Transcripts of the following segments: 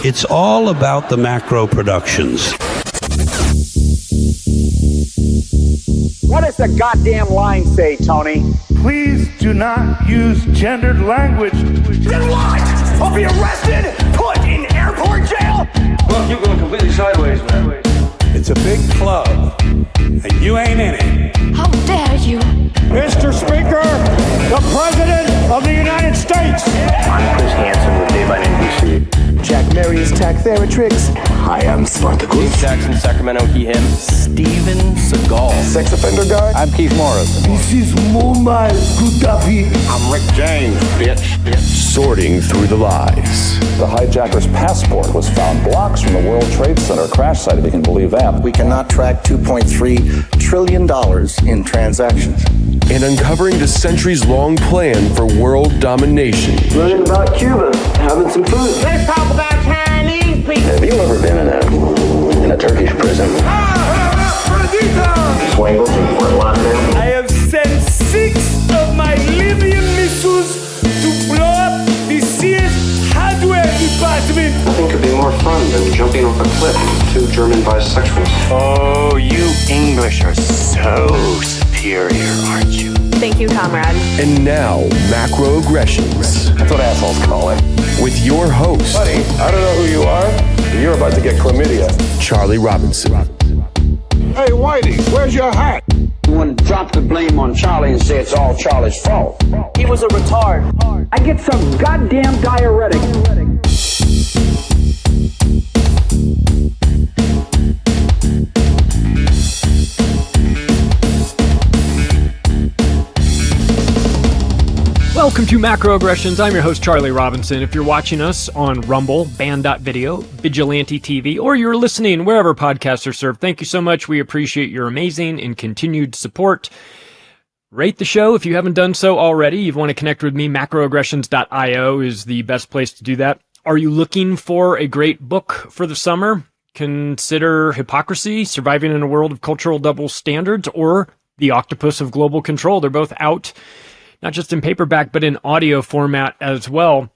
It's all about the Macro Productions. What does the goddamn line say, Tony? Please do not use gendered language. Then what? I'll be arrested, put in airport jail? Look, you're going completely sideways, man. It's a big club, and you ain't in it. How dare you? Mr. Speaker, the President of the United States. I'm Chris Hansen with Dave on NBC. Jack Marius Tack Theratrix. Hi, I'm Spartacus. Jackson, Sacramento, he, him. Steven Seagal. Sex offender guy. I'm Keith Morris. This is Muammar Gaddafi. I'm Rick James, bitch. Sorting through the lies. The hijacker's passport was found blocks from the World Trade Center crash site, if you can believe that. We cannot track $2.3 trillion in transactions. And uncovering the centuries-long plan for world domination. Learning about Cuba, having some food. Let's talk about Chinese people. Have you ever been in a Turkish prison? Swangles in Fort Lauderdale. I have sent 6 of my Libyan missiles to blow up the Sears hardware department. Nothing could be more fun than jumping off a cliff with 2 German bisexuals. Oh, you English are so superior, aren't you? Thank you, comrade. And now, Macroaggressions. That's what assholes call it. With your host, Buddy, I don't know who you are, but you're about to get chlamydia. Charlie Robinson. Hey, Whitey, where's your hat? You want to drop the blame on Charlie and say it's all Charlie's fault. He was a retard. I get some goddamn diuretic. Welcome to Macroaggressions. I'm your host, Charlie Robinson. If you're watching us on Rumble, Band.video, Vigilante TV, or you're listening wherever podcasts are served, thank you so much. We appreciate your amazing and continued support. Rate the show if you haven't done so already. You want to connect with me, macroaggressions.io is the best place to do that. Are you looking for a great book for the summer? Consider Hypocrisy, Surviving in a World of Cultural Double Standards, or The Octopus of Global Control. They're both out, not just in paperback, but in audio format as well.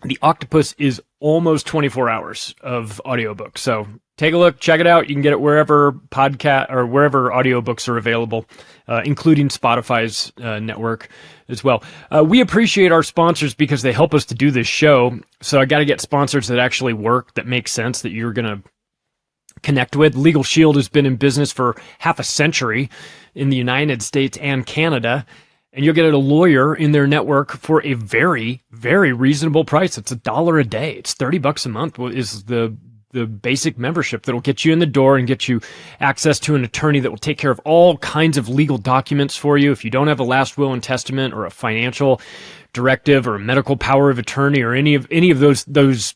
The Octopus is almost 24 hours of audiobook. So take a look, check it out. You can get it wherever podcast or wherever audiobooks are available, including Spotify's network as well. We appreciate our sponsors because they help us to do this show. So I got to get sponsors that actually work, that make sense, that you're going to connect with. Legal Shield has been in business for half a century in the United States and Canada. And you'll get a lawyer in their network for a very, very reasonable price. It's $1 a day. It's $30 a month is the basic membership that'll get you in the door and get you access to an attorney that will take care of all kinds of legal documents for you. If you don't have a last will and testament or a financial directive or a medical power of attorney or any of those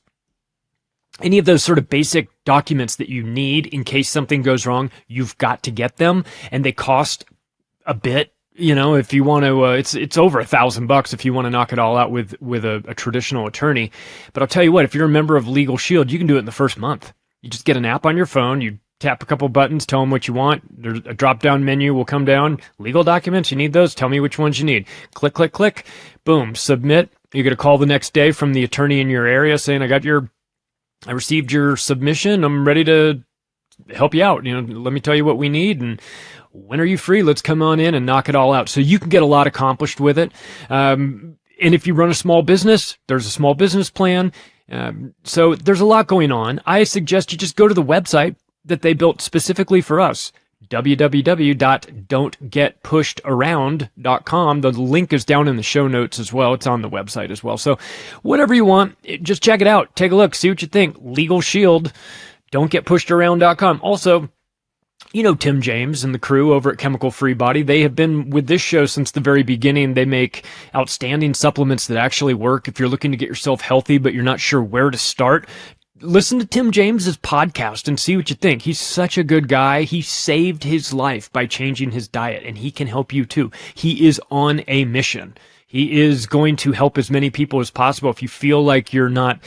sort of basic documents that you need in case something goes wrong, you've got to get them, and they cost a bit. You know, if you want to, it's over $1,000 if you want to knock it all out with a traditional attorney. But I'll tell you what, if you're a member of Legal Shield, you can do it in the first month. You just get an app on your phone, you tap a couple buttons, tell them what you want. There's a drop-down menu will come down. Legal documents, you need those? Tell me which ones you need. Click, click, click. Boom, submit. You get a call the next day from the attorney in your area saying, I received your submission. I'm ready to help you out. You know, let me tell you what we need, and when are you free? Let's come on in and knock it all out. So you can get a lot accomplished with it. And if you run a small business, there's a small business plan. So there's a lot going on. I suggest you just go to the website that they built specifically for us, www.don'tgetpushedaround.com. The link is down in the show notes as well. It's on the website as well. So whatever you want, just check it out. Take a look. See what you think. Legal Shield, don'tgetpushedaround.com. Also, you know Tim James and the crew over at Chemical Free Body. They have been with this show since the very beginning. They make outstanding supplements that actually work. If you're looking to get yourself healthy, but you're not sure where to start, listen to Tim James's podcast and see what you think. He's such a good guy. He saved his life by changing his diet, and he can help you too. He is on a mission. He is going to help as many people as possible. If you feel like you're not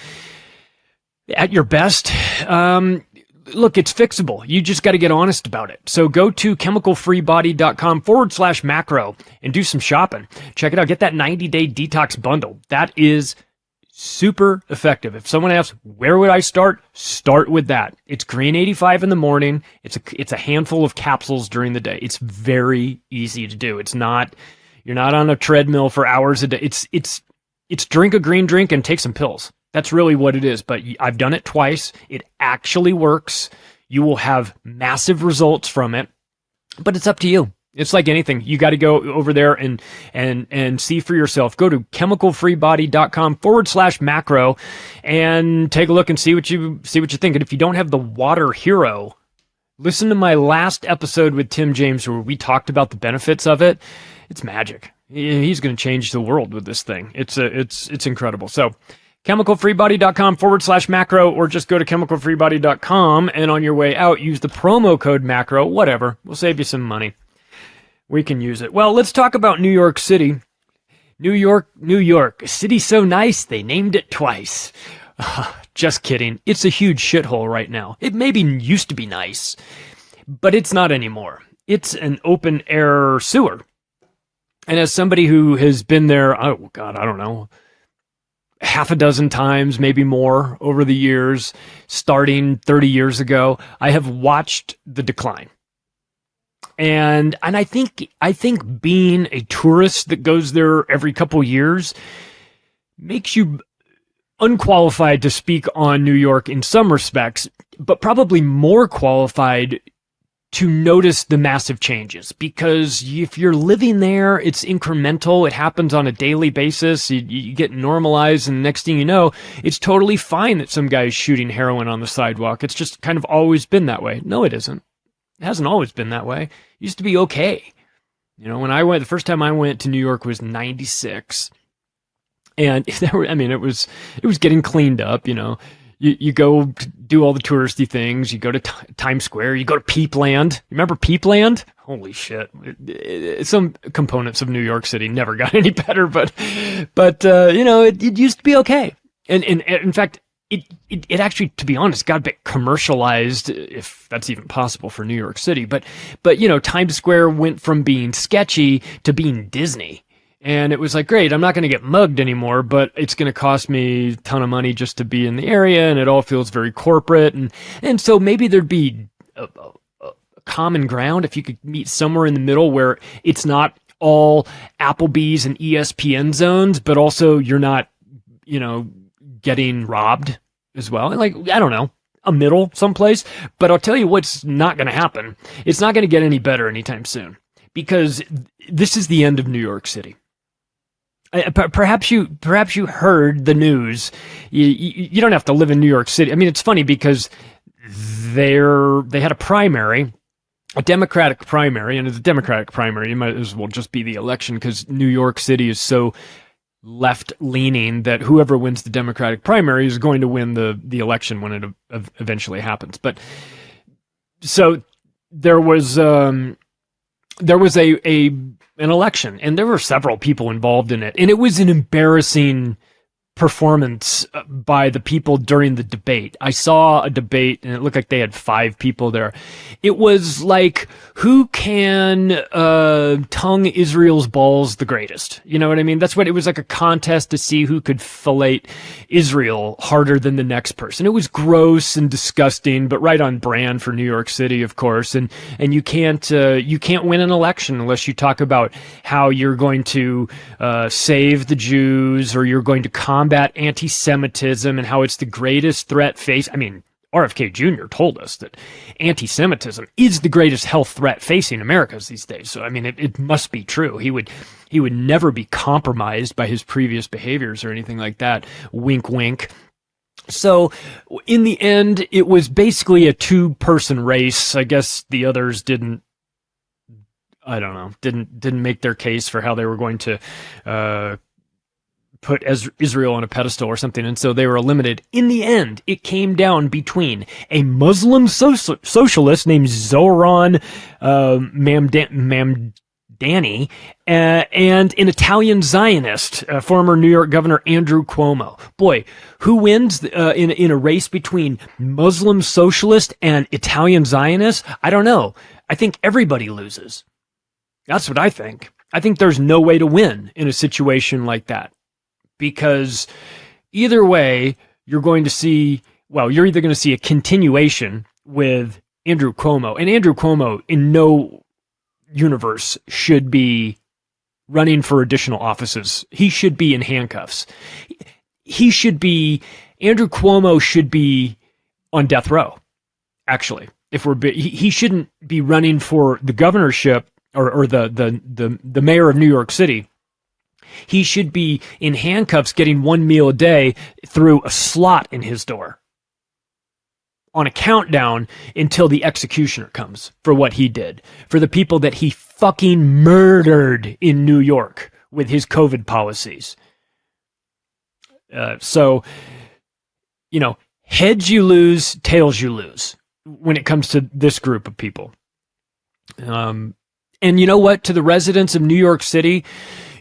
at your best, look, it's fixable. You just got to get honest about it. So go to chemicalfreebody.com/macro and do some shopping. Check it out. Get that 90-day detox bundle. That is super effective. If someone asks, where would I start? Start with that. It's Green 85 in the morning. It's a handful of capsules during the day. It's very easy to do. You're not on a treadmill for hours a day. It's drink a green drink and take some pills. That's really what it is. But I've done it twice. It actually works. You will have massive results from it, but it's up to you. It's like anything. You got to go over there and see for yourself. Go to chemicalfreebody.com/macro and take a look and see what you think. And if you don't have the Water Hero, listen to my last episode with Tim James where we talked about the benefits of it. It's magic. He's going to change the world with this thing. It's incredible. So chemicalfreebody.com/macro, or just go to chemicalfreebody.com and on your way out, use the promo code macro, whatever. We'll save you some money. We can use it. Well, let's talk about New York City. New York, a city so nice, they named it twice. Just kidding. It's a huge shithole right now. It maybe used to be nice, but it's not anymore. It's an open air sewer. And as somebody who has been there, oh God, I don't know, half a dozen times, maybe more over the years, starting 30 years ago, I have watched the decline. And I think being a tourist that goes there every couple years makes you unqualified to speak on New York in some respects, but probably more qualified to notice the massive changes. Because if you're living there, it's incremental. It happens on a daily basis. You get normalized, and next thing you know, it's totally fine that some guy's shooting heroin on the sidewalk. It's just kind of always been that way. No, it isn't. It hasn't always been that way. It used to be okay. You know, the first time I went to New York was 96. And it was getting cleaned up, you know. You go do all the touristy things. You go to Times Square. You go to Peepland. Remember Peepland? Holy shit. Some components of New York City never got any better, but it used to be okay. And in fact, it actually, to be honest, got a bit commercialized, if that's even possible for New York City. But Times Square went from being sketchy to being Disney. And it was like, great, I'm not going to get mugged anymore, but it's going to cost me a ton of money just to be in the area, and it all feels very corporate. And so maybe there'd be a common ground if you could meet somewhere in the middle where it's not all Applebee's and ESPN zones, but also you're not, getting robbed as well. Like, I don't know, a middle someplace. But I'll tell you what's not going to happen. It's not going to get any better anytime soon, because this is the end of New York City. Perhaps you heard the news. You don't have to live in New York City. I mean, it's funny because they had a primary, a Democratic primary, and it's a Democratic primary. You might as well just be the election, because New York City is so left-leaning that whoever wins the Democratic primary is going to win the election when it eventually happens. But so there was an election, and there were several people involved in it, and it was an embarrassing performance by the people during the debate. I saw a debate, and it looked like they had 5 people there. It was like, who can tongue Israel's balls the greatest? You know what I mean? That's what it was, like a contest to see who could fillet Israel harder than the next person. It was gross and disgusting, but right on brand for New York City, of course. And you can't win an election unless you talk about how you're going to save the Jews, or you're going to combat anti-Semitism, and how it's the greatest threat RFK Jr. told us that anti-Semitism is the greatest health threat facing Americans these days. So, it must be true. He would never be compromised by his previous behaviors or anything like that. Wink, wink. So, in the end, it was basically a 2-person race. I guess the others didn't make their case for how they were going to put Israel on a pedestal or something, and so they were eliminated. In the end, it came down between a Muslim socialist named Zoran Mamdani and an Italian Zionist, former New York Governor Andrew Cuomo. Boy, who wins in a race between Muslim socialist and Italian Zionist? I don't know. I think everybody loses. That's what I think. I think there's no way to win in a situation like that, because either way, you're going to see, well, you're either going to see a continuation with Andrew Cuomo, and Andrew Cuomo in no universe should be running for additional offices. He should be in handcuffs. Andrew Cuomo should be on death row, actually. He shouldn't be running for the governorship or the mayor of New York City. He should be in handcuffs getting one meal a day through a slot in his door on a countdown until the executioner comes for what he did, for the people that he fucking murdered in New York with his COVID policies. So, heads you lose, tails you lose when it comes to this group of people. And you know what? To the residents of New York City,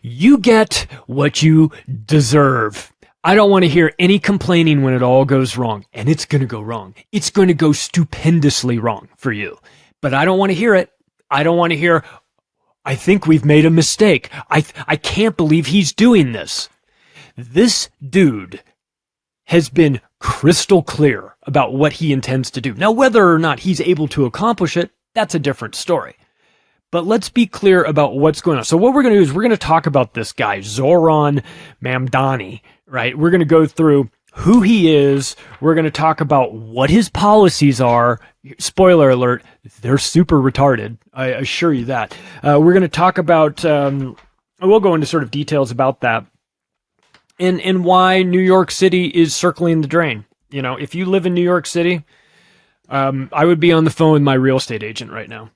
you get what you deserve. I don't want to hear any complaining when it all goes wrong. And it's going to go wrong. It's going to go stupendously wrong for you. But I don't want to hear it. I don't want to hear, I think we've made a mistake. I can't believe he's doing this. This dude has been crystal clear about what he intends to do. Now, whether or not he's able to accomplish it, that's a different story. But let's be clear about what's going on. So what we're going to do is we're going to talk about this guy, Zohran Mamdani, right? We're going to go through who he is. We're going to talk about what his policies are. Spoiler alert, they're super retarded. I assure you that. We're going to talk about, we'll go into sort of details about that and why New York City is circling the drain. If you live in New York City, I would be on the phone with my real estate agent right now.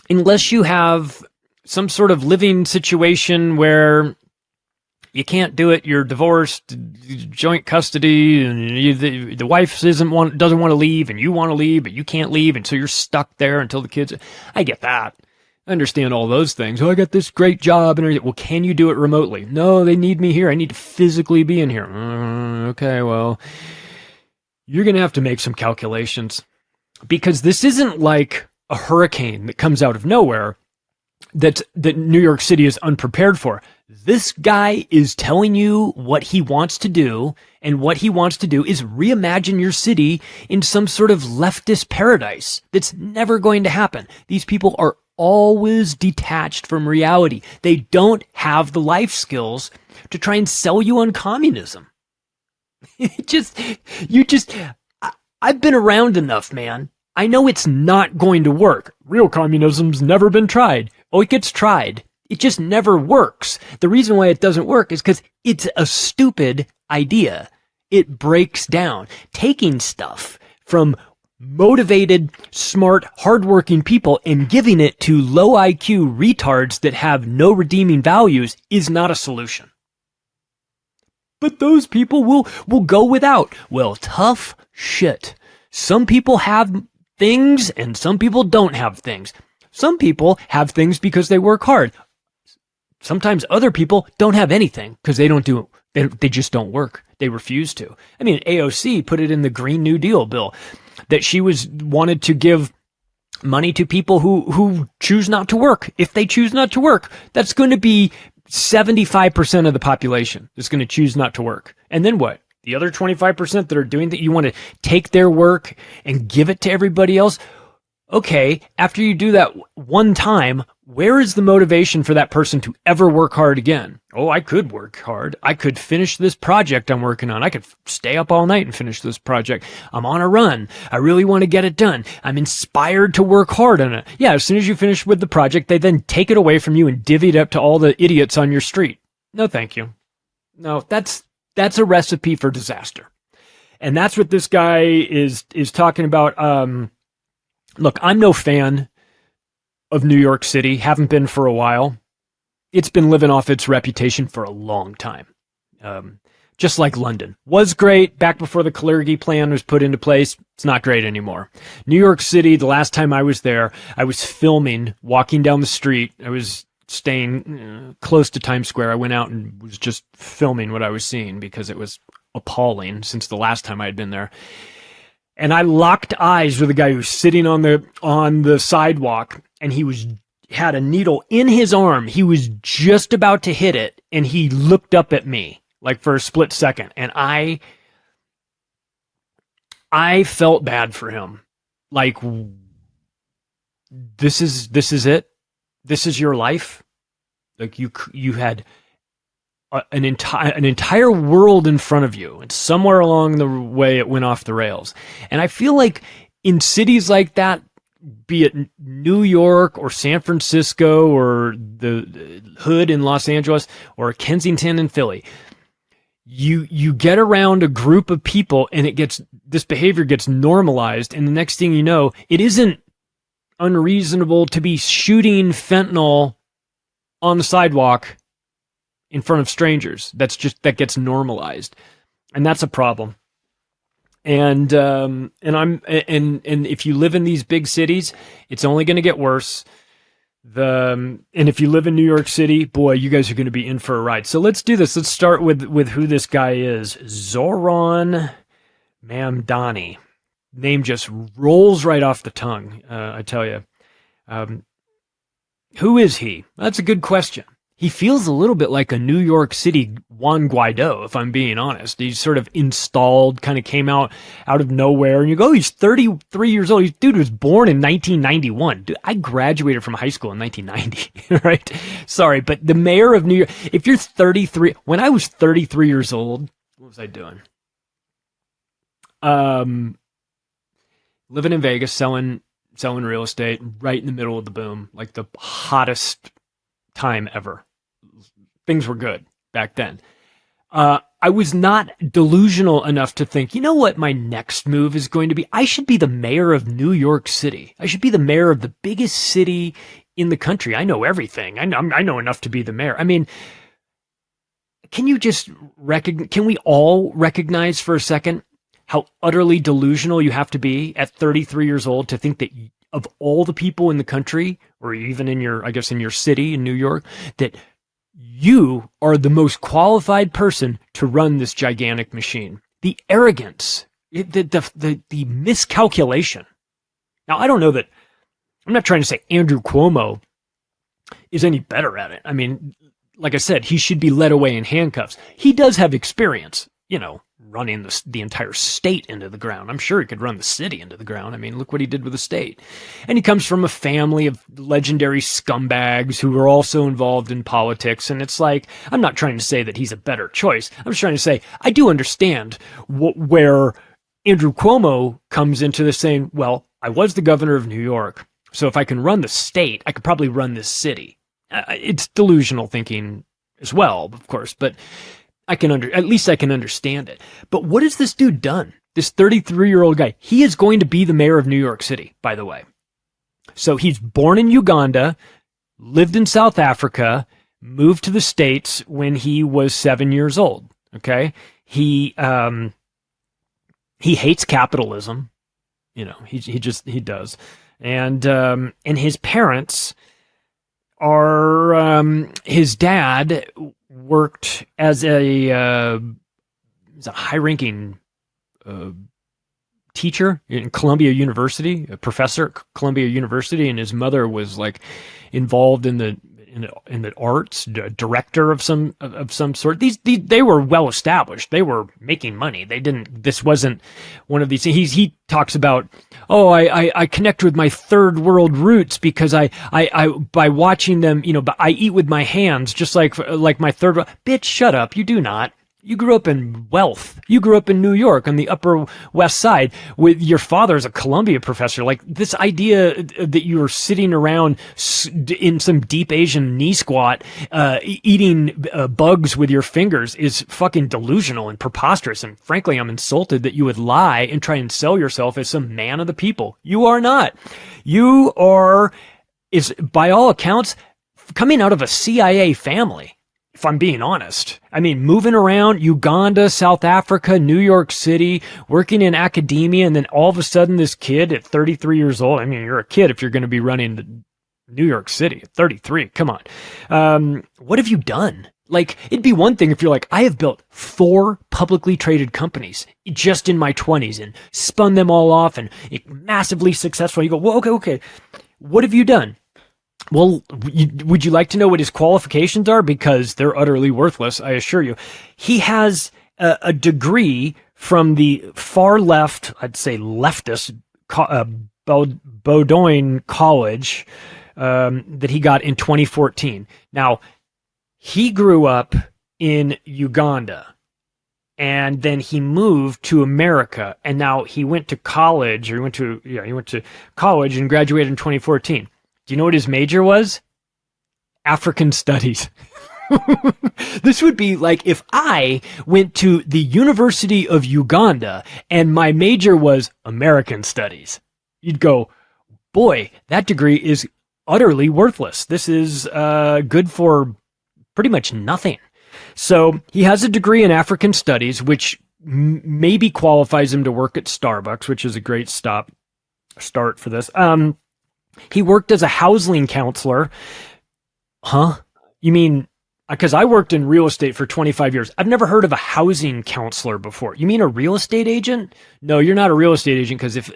Unless you have some sort of living situation where you can't do it, you're divorced, joint custody, and the wife doesn't want to leave, and you want to leave, but you can't leave, and so you're stuck there until the kids. I get that. I understand all those things. I got this great job and everything. Well, can you do it remotely? No, they need me here. I need to physically be in here. Okay, well, you're going to have to make some calculations, because this isn't like a hurricane that comes out of nowhere that New York City is unprepared for. This guy is telling you what he wants to do, and what he wants to do is reimagine your city in some sort of leftist paradise. That's never going to happen. These people are always detached from reality. They don't have the life skills to try and sell you on communism. I've been around enough, man. I know it's not going to work. Real communism's never been tried. Oh, it gets tried. It just never works. The reason why it doesn't work is because it's a stupid idea. It breaks down. Taking stuff from motivated, smart, hardworking people and giving it to low IQ retards that have no redeeming values is not a solution. But those people will go without. Well, tough shit. Some people have things and some people don't have things. Some people have things because they work hard. Sometimes other people don't have anything because they just don't work. They refuse to. I mean, AOC put it in the Green New Deal bill that she wanted to give money to people who choose not to work. If they choose not to work, that's going to be 75% of the population is going to choose not to work. And then what? The other 25% that are doing that, you want to take their work and give it to everybody else? Okay, after you do that one time, where is the motivation for that person to ever work hard again? Oh, I could work hard. I could finish this project I'm working on. I could stay up all night and finish this project. I'm on a run. I really want to get it done. I'm inspired to work hard on it. Yeah, as soon as you finish with the project, they then take it away from you and divvy it up to all the idiots on your street. No, thank you. No, that's a recipe for disaster. And that's what this guy is talking about. Look, I'm no fan of New York City. Haven't been for a while. It's been living off its reputation for a long time. Just like London. Was great back before the Kalergi plan was put into place. It's not great anymore. New York City, the last time I was there, I was filming, walking down the street. I was staying close to Times Square. I went out and was just filming what I was seeing because it was appalling since the last time I had been there. And I locked eyes with a guy who was sitting on the sidewalk, and he was had a needle in his arm. He was just about to hit it, and he looked up at me like for a split second, and I felt bad for him. Like, this is it. This is your life. Like you had an entire world in front of you, and somewhere along the way it went off the rails. And I feel like in cities like that, be it New York or San Francisco or the hood in Los Angeles or Kensington in Philly, you get around a group of people and this behavior gets normalized, and the next thing you know, it isn't unreasonable to be shooting fentanyl on the sidewalk in front of strangers. That gets normalized, and that's a problem. And if you live in these big cities, it's only going to get worse. And if you live in New York City, boy, you guys are going to be in for a ride. So let's do this. Let's start with who this guy is. Zoran Mamdani. Name just rolls right off the tongue, I tell you. Who is he? That's a good question. He feels a little bit like a New York City Juan Guaido, if I'm being honest. He's sort of installed, kind of came out of nowhere, and you go, oh, he's 33 years old. Dude was born in 1991. Dude, I graduated from high school in 1990, right? Sorry, but the mayor of New York, if you're 33, when I was 33 years old, what was I doing? Living in Vegas, selling real estate, right in the middle of the boom, like the hottest time ever. Things were good back then. I was not delusional enough to think, you know what my next move is going to be? I should be the mayor of New York City. I should be the mayor of the biggest city in the country. I know everything. I know enough to be the mayor. I mean, can we all recognize for a second how utterly delusional you have to be at 33 years old to think that of all the people in the country, or even in your city in New York, that you are the most qualified person to run this gigantic machine? The arrogance, the miscalculation. Now, I don't know that, I'm not trying to say Andrew Cuomo is any better at it. I mean, like I said, he should be led away in handcuffs. He does have experience, running the entire state into the ground. I'm sure he could run the city into the ground. I mean, look what he did with the state. And he comes from a family of legendary scumbags who are also involved in politics. And it's like, I'm not trying to say that he's a better choice. I'm just trying to say, I do understand where Andrew Cuomo comes into this, saying, well, I was the governor of New York, so if I can run the state, I could probably run this city. It's delusional thinking as well, of course, but at least I can understand it. But what has this dude done? This 33-year-old guy, he is going to be the mayor of New York City, by the way. So he's born in Uganda, lived in South Africa, moved to the States when he was 7 years old. Okay. He hates capitalism. He does. And his parents are, his dad worked as a high-ranking teacher in Columbia University, a professor at Columbia University, and his mother was like involved in the arts, director of some sort. They were well established. They were making money. This wasn't one of these. He talks about, I connect with my third world roots because I by watching them, but I eat with my hands just like my third world. Bitch, shut up. You do not. You grew up in wealth. You grew up in New York on the Upper West Side with your father as a Columbia professor. Like, this idea that you are sitting around in some deep Asian knee squat, eating bugs with your fingers is fucking delusional and preposterous. And frankly, I'm insulted that you would lie and try and sell yourself as some man of the people. You are not. You are, by all accounts, coming out of a CIA family. If I'm being honest. I mean, moving around Uganda, South Africa, New York City, working in academia, and then all of a sudden this kid at 33 years old, I mean, you're a kid if you're going to be running New York City at 33. Come on. What have you done? Like, it'd be one thing if you're like, I have built 4 publicly traded companies just in my 20s and spun them all off and massively successful. You go, well, okay. What have you done? Well, would you like to know what his qualifications are? Because they're utterly worthless, I assure you. He has a degree from the far left, I'd say leftist, Bowdoin College, that he got in 2014. Now, he grew up in Uganda, and then he moved to America, and now he went to college, or he went to college and graduated in 2014. Do you know what his major was? African Studies. This would be like if I went to the University of Uganda and my major was American Studies. You'd go, boy, that degree is utterly worthless. This is good for pretty much nothing. So he has a degree in African Studies, which maybe qualifies him to work at Starbucks, which is a great start for this. He worked as a housing counselor. Huh? You mean, because I worked in real estate for 25 years. I've never heard of a housing counselor before. You mean a real estate agent? No, you're not a real estate agent, because if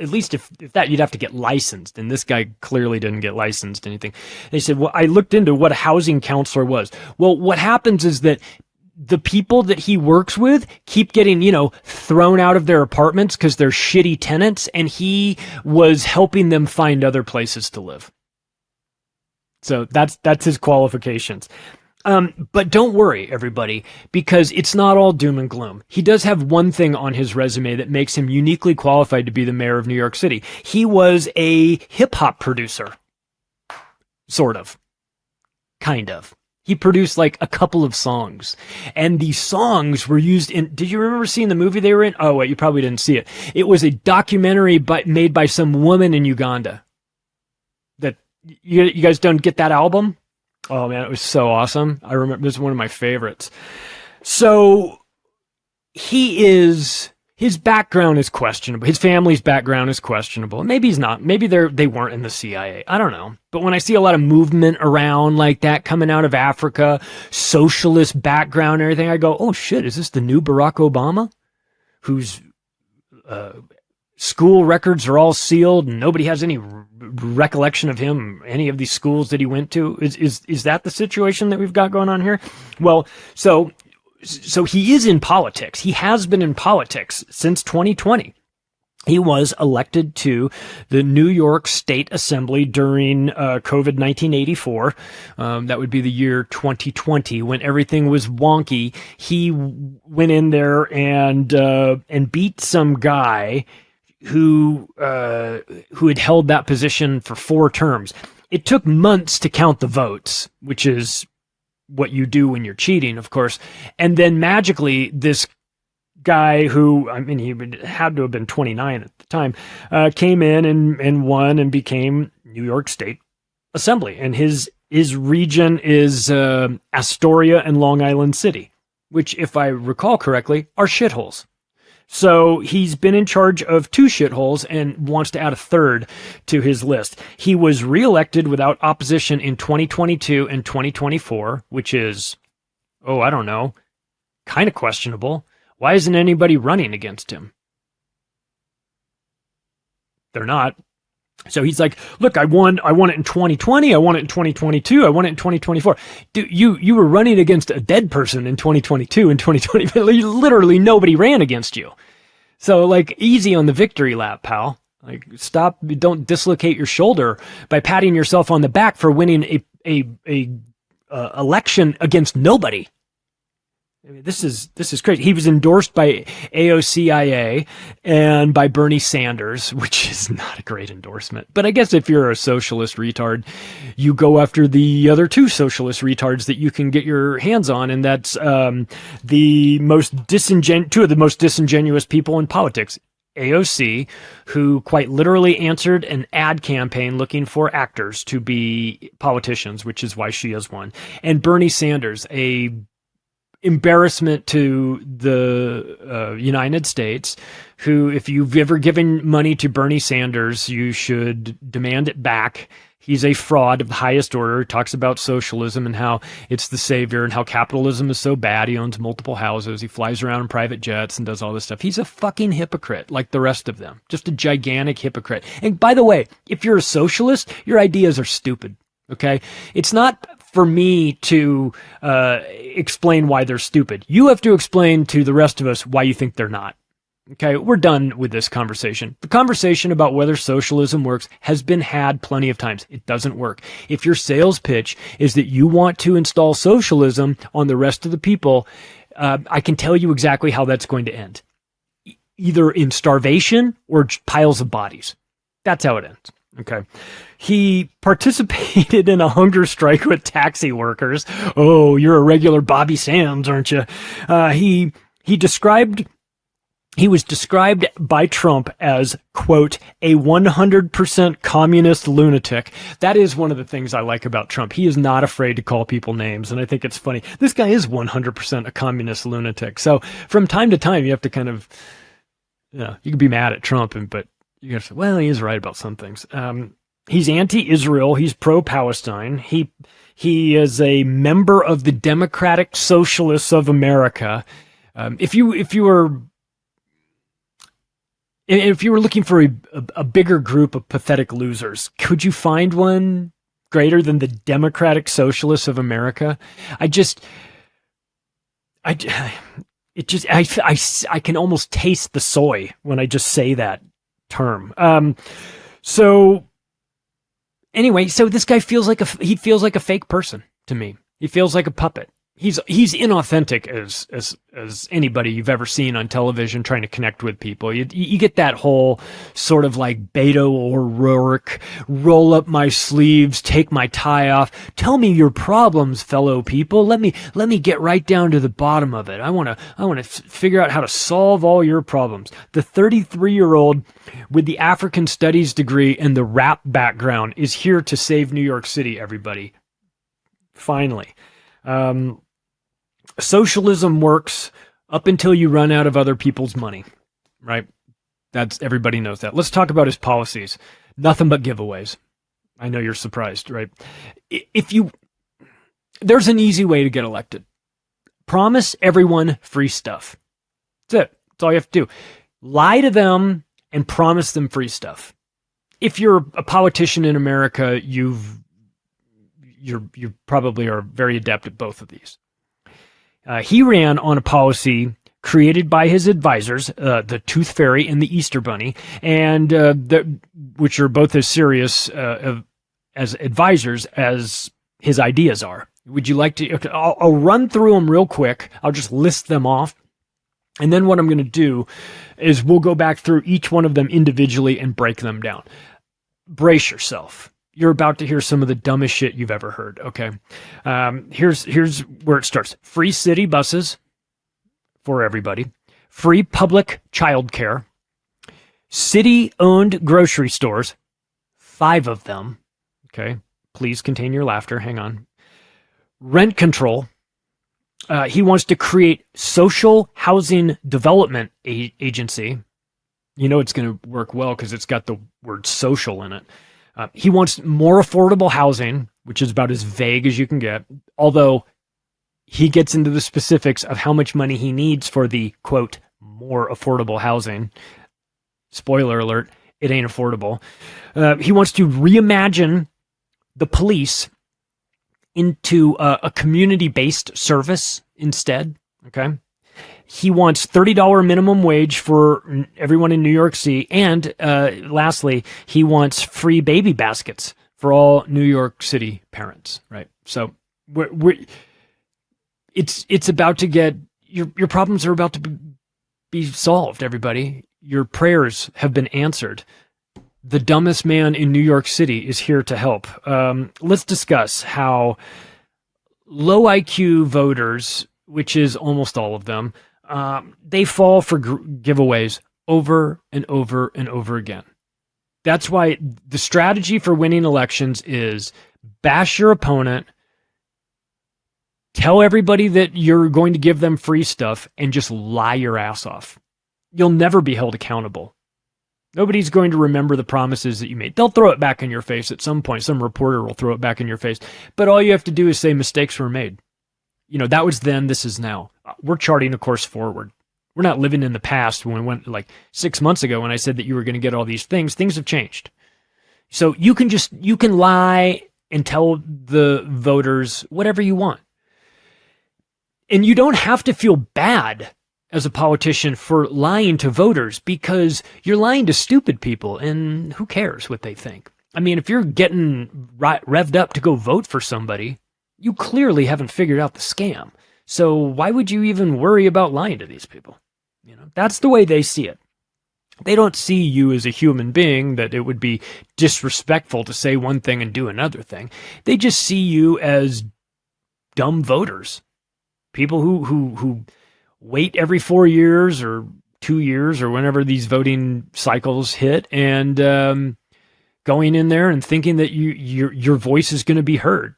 that, you'd have to get licensed. And this guy clearly didn't get licensed anything. They said, well, I looked into what a housing counselor was. Well, what happens is that the people that he works with keep getting, thrown out of their apartments because they're shitty tenants, and he was helping them find other places to live. So that's his qualifications. But don't worry, everybody, because it's not all doom and gloom. He does have one thing on his resume that makes him uniquely qualified to be the mayor of New York City. He was a hip-hop producer. Sort of. Kind of. He produced like a couple of songs, and these songs were used in, did you remember seeing the movie they were in? Oh, wait, you probably didn't see it. It was a documentary made by some woman in Uganda. That, you guys don't get that album? Oh man, it was so awesome. I remember, this is one of my favorites. So his background is questionable. His family's background is questionable. Maybe he's not. Maybe they weren't in the CIA. I don't know. But when I see a lot of movement around like that coming out of Africa, socialist background and everything, I go, oh shit, is this the new Barack Obama? Whose school records are all sealed and nobody has any recollection of him, any of these schools that he went to? Is that the situation that we've got going on here? Well, so he is in politics. He has been in politics since 2020. He was elected to the New York State Assembly during COVID 1984. That would be the year 2020 when everything was wonky. He went in there and beat some guy who had held that position for 4 terms. It took months to count the votes, which is what you do when you're cheating, of course. And then magically, this guy who, I mean, he had to have been 29 at the time, came in and won and became New York State Assembly. And his region is Astoria and Long Island City, which, if I recall correctly, are shitholes. So he's been in charge of 2 shitholes and wants to add a 3rd to his list. He was reelected without opposition in 2022 and 2024, which is, I don't know, kind of questionable. Why isn't anybody running against him? They're not. So he's like, look, I won it in 2020, I won it in 2022, I won it in 2024. Dude, you were running against a dead person in 2022 and 2020. Literally nobody ran against you. So like, easy on the victory lap, pal. Like, stop, don't dislocate your shoulder by patting yourself on the back for winning a election against nobody. I mean, this is crazy. He was endorsed by AOCIA and by Bernie Sanders, which is not a great endorsement. But I guess if you're a socialist retard, you go after the other 2 socialist retards that you can get your hands on, and that's two of the most disingenuous people in politics. AOC, who quite literally answered an ad campaign looking for actors to be politicians, which is why she has won. And Bernie Sanders, a embarrassment to the United States, who, if you've ever given money to Bernie Sanders, you should demand it back. He's a fraud of the highest order. He talks about socialism and how it's the savior and how capitalism is so bad. He owns multiple houses. He flies around in private jets and does all this stuff. He's a fucking hypocrite like the rest of them. Just a gigantic hypocrite. And by the way, if you're a socialist, your ideas are stupid. Okay? It's not for me to explain why they're stupid. You have to explain to the rest of us why you think they're not. Okay, we're done with this conversation. The conversation about whether socialism works has been had plenty of times. It doesn't work. If your sales pitch is that you want to install socialism on the rest of the people, I can tell you exactly how that's going to end. Either in starvation or piles of bodies. That's how it ends. Okay. He participated in a hunger strike with taxi workers. Oh, you're a regular Bobby Sands, aren't you? He was described by Trump as, quote, a 100% communist lunatic. That is one of the things I like about Trump. He is not afraid to call people names, and I think it's funny. This guy is 100% a communist lunatic. So from time to time, you have to kind of, you can be mad at Trump, but you got to say, well, he is right about some things. He's anti-Israel. He's pro-Palestine. He is a member of the Democratic Socialists of America. If you were looking for a bigger group of pathetic losers, could you find one greater than the Democratic Socialists of America? I can almost taste the soy when I just say that term. So this guy feels like a fake person to me. He feels like a puppet. He's inauthentic as anybody you've ever seen on television trying to connect with people. You get that whole sort of like Beto O'Rourke, roll up my sleeves, take my tie off, tell me your problems, fellow people. Let me get right down to the bottom of it. I want to figure out how to solve all your problems. The 33-year-old with the African Studies degree and the rap background is here to save New York City, everybody. Finally. Socialism works up until you run out of other people's money, right? Everybody knows that. Let's talk about his policies. Nothing but giveaways. I know you're surprised, right? There's an easy way to get elected. Promise everyone free stuff. That's it. That's all you have to do. Lie to them and promise them free stuff. If you're a politician in America, you probably are very adept at both of these. He ran on a policy created by his advisors, the Tooth Fairy and the Easter Bunny, and which are both as serious as advisors as his ideas are. Would you like to? Okay, I'll run through them real quick. I'll just list them off. And then what I'm going to do is we'll go back through each one of them individually and break them down. Brace yourself. You're about to hear some of the dumbest shit you've ever heard, okay? Here's where it starts. Free city buses for everybody. Free public childcare. City-owned grocery stores. 5 of them, okay? Please contain your laughter. Hang on. Rent control. He wants to create social housing development agency. You know it's going to work well because it's got the word social in it. He wants more affordable housing, which is about as vague as you can get, although he gets into the specifics of how much money he needs for the, quote, more affordable housing. Spoiler alert, it ain't affordable. He wants to reimagine the police into a community-based service instead, okay? He wants $30 minimum wage for everyone in New York City. And lastly, he wants free baby baskets for all New York City parents, right? So it's about to get, your problems are about to be solved, everybody. Your prayers have been answered. The dumbest man in New York City is here to help. Let's discuss how low IQ voters, which is almost all of them, they fall for giveaways over and over and over again. That's why the strategy for winning elections is bash your opponent, tell everybody that you're going to give them free stuff, and just lie your ass off. You'll never be held accountable. Nobody's going to remember the promises that you made. They'll throw it back in your face at some point. Some reporter will throw it back in your face. But all you have to do is say mistakes were made. You know, that was then, this is now. We're charting a course forward. We're not living in the past when we went like 6 months ago when I said that you were going to get all these things. Things have changed. So you can lie and tell the voters whatever you want. And you don't have to feel bad as a politician for lying to voters, because you're lying to stupid people, and who cares what they think? I mean, if you're getting revved up to go vote for somebody, you clearly haven't figured out the scam. So why would you even worry about lying to these people? You know, that's the way they see it. They don't see you as a human being, that it would be disrespectful to say one thing and do another thing. They just see you as dumb voters. People who wait every 4 years or 2 years or whenever these voting cycles hit, and going in there and thinking that your voice is going to be heard.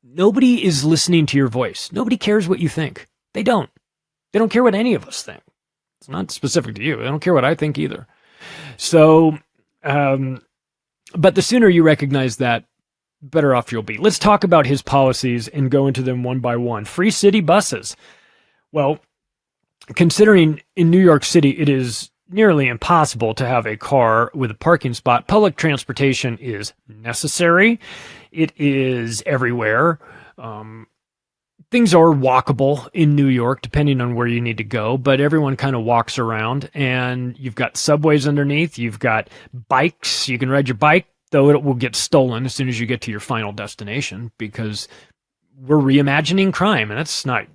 Nobody is listening to your voice. Nobody cares what you think. They don't. They don't care what any of us think. It's not specific to you. They don't care what I think either. So, but the sooner you recognize that, better off you'll be. Let's talk about his policies and go into them one by one. Free city buses. Well, considering in New York City it is nearly impossible to have a car with a parking spot, public transportation is necessary. It is everywhere. Things are walkable in New York, depending on where you need to go, but everyone kind of walks around, and you've got subways underneath. You've got bikes. You can ride your bike, though it will get stolen as soon as you get to your final destination, because we're reimagining crime, and that's not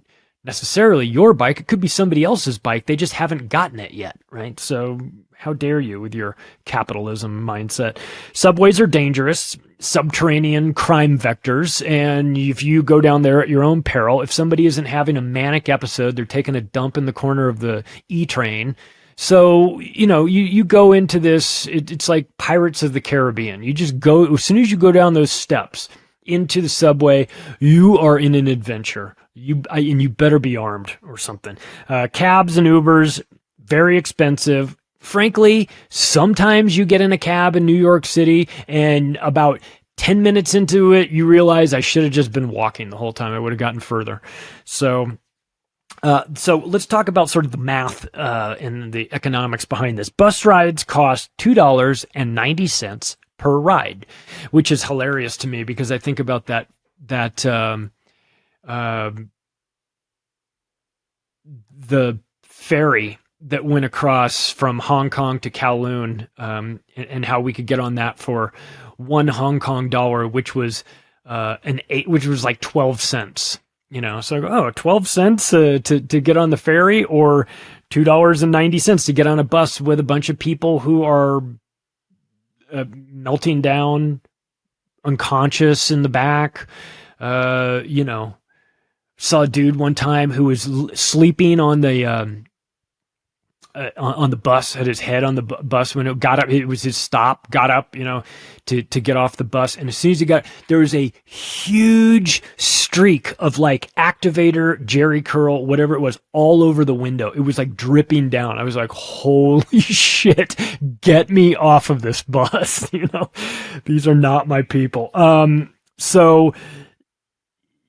necessarily your bike. It could be somebody else's bike. They just haven't gotten it yet, right? So how dare you with your capitalism mindset? Subways are dangerous, subterranean crime vectors, and if you go down there at your own peril, if somebody isn't having a manic episode, they're taking a dump in the corner of the E-train. So, you know, you go into this, it's like Pirates of the Caribbean. You just go, as soon as you go down those steps into the subway, you are in an adventure. And you better be armed or something. Cabs and Ubers, very expensive. Frankly, sometimes you get in a cab in New York City, and about 10 minutes into it, you realize I should have just been walking the whole time. I would have gotten further. So let's talk about sort of the math and the economics behind this. Bus rides cost $2.90 per ride, which is hilarious to me, because I think about that the ferry that went across from Hong Kong to Kowloon, and how we could get on that for $1 Hong Kong dollar, which was which was like 12 cents. You know, so 12 cents to get on the ferry, or $2.90 to get on a bus with a bunch of people who are melting down, unconscious in the back. You know, saw a dude one time who was sleeping on the bus, had his head on the bus when it got up. It was his stop, got up, you know, to get off the bus. And as soon as he got, there was a huge streak of like activator, Jerry curl, whatever it was, all over the window. It was like dripping down. I was like, holy shit, get me off of this bus. You know, these are not my people.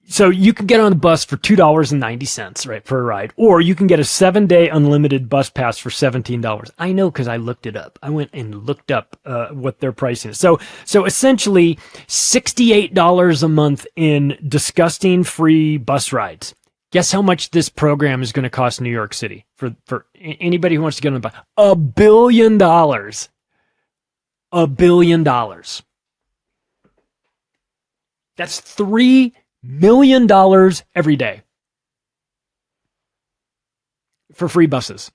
So you can get on the bus for $2.90, right, for a ride, or you can get a 7-day unlimited bus pass for $17. I know, because I looked it up. I went and looked up what their pricing is. So essentially $68 a month in disgusting free bus rides. Guess how much this program is going to cost New York City for anybody who wants to get on the bus? $1 billion. $1 billion. That's $3 million every day for free buses.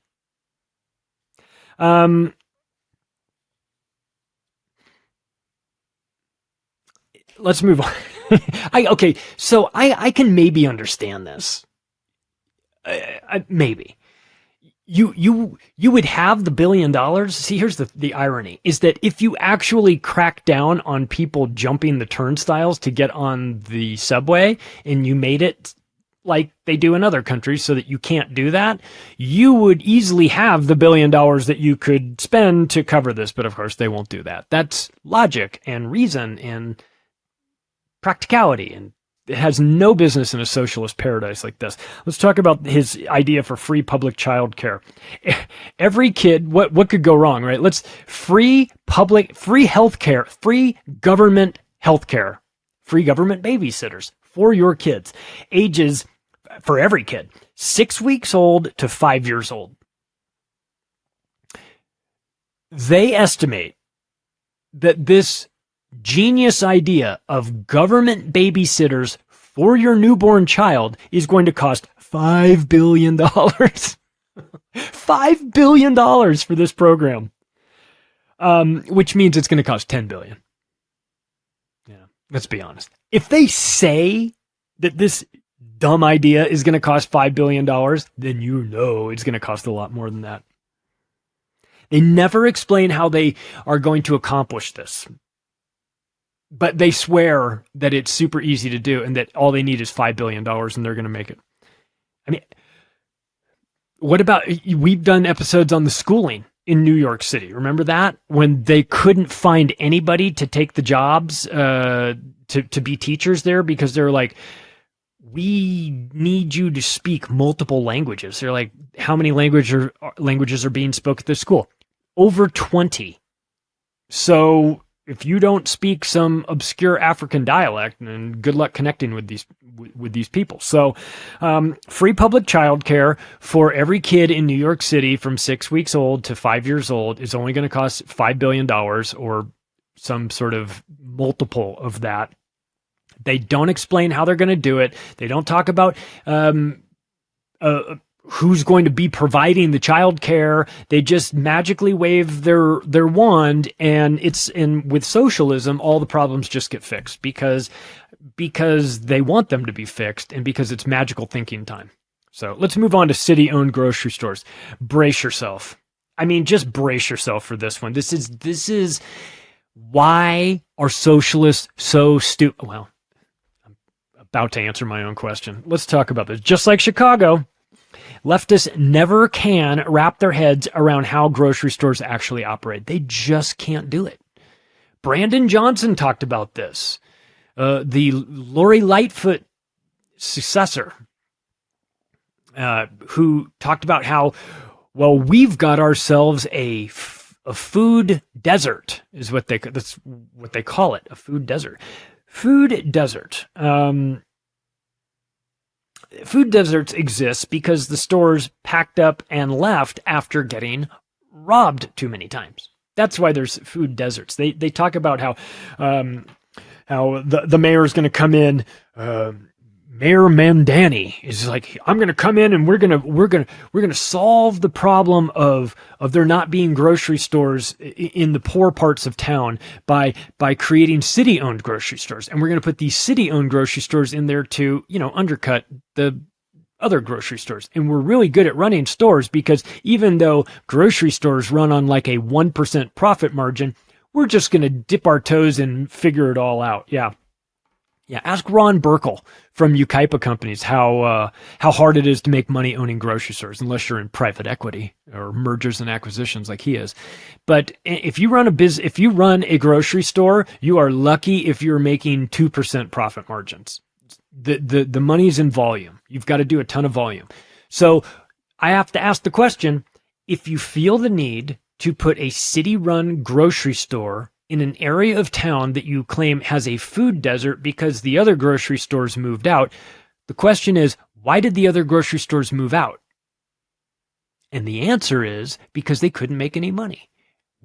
Let's move on. So I can maybe understand this. Maybe. You would have the $1 billion. See, here's the irony, is that if you actually crack down on people jumping the turnstiles to get on the subway, and you made it like they do in other countries so that you can't do that, you would easily have the $1 billion that you could spend to cover this. But of course they won't do that. That's logic and reason and practicality, and it has no business in a socialist paradise like this. Let's talk about his idea for free public child care. Every kid, what could go wrong, right? Free health care, free government health care free government babysitters for your kids, ages for every kid, 6 weeks old to 5 years old. They estimate that this genius idea of government babysitters for your newborn child is going to cost $5 billion. $5 billion for this program. Which means it's going to cost $10 billion. Yeah, let's be honest. If they say that this dumb idea is going to cost $5 billion, then you know it's going to cost a lot more than that. They never explain how they are going to accomplish this. But they swear that it's super easy to do and that all they need is $5 billion and they're going to make it. I mean, what about, we've done episodes on the schooling in New York City. Remember that? When they couldn't find anybody to take the jobs to be teachers there because they're like, we need you to speak multiple languages. They're like, how many languages are being spoken at this school? Over 20. So if you don't speak some obscure African dialect, then good luck connecting with these people. So free public childcare for every kid in New York City from 6 weeks old to 5 years old is only going to cost $5 billion or some sort of multiple of that. They don't explain how they're going to do it. They don't talk about who's going to be providing the child care. They just magically wave their wand, and with socialism, all the problems just get fixed because they want them to be fixed and because it's magical thinking time. So let's move on to city-owned grocery stores. Brace yourself. I mean, just brace yourself for this one. This is why are socialists so stupid? Well, I'm about to answer my own question. Let's talk about this. Just like Chicago, leftists never can wrap their heads around how grocery stores actually operate. They just can't do it. Brandon Johnson talked about this. The Lori Lightfoot successor, who talked about how, well, we've got ourselves a food desert, is that's what they call it, a food desert. Food desert. Food deserts exist because the stores packed up and left after getting robbed too many times. That's why there's food deserts. They talk about how the mayor is going to come in. Mayor Mandani is like, I'm going to come in and we're going to solve the problem of there not being grocery stores in the poor parts of town by creating city-owned grocery stores. And we're going to put these city-owned grocery stores in there to, undercut the other grocery stores. And we're really good at running stores because even though grocery stores run on like a 1% profit margin, we're just going to dip our toes and figure it all out. Yeah. Yeah, ask Ron Burkle from Ukaipa Companies how hard it is to make money owning grocery stores, unless you're in private equity or mergers and acquisitions like he is. But if you run a grocery store, you are lucky if you're making 2% profit margins. The money's in volume. You've got to do a ton of volume. So I have to ask the question: if you feel the need to put a city-run grocery store in an area of town that you claim has a food desert because the other grocery stores moved out, the question is, why did the other grocery stores move out? And the answer is because they couldn't make any money.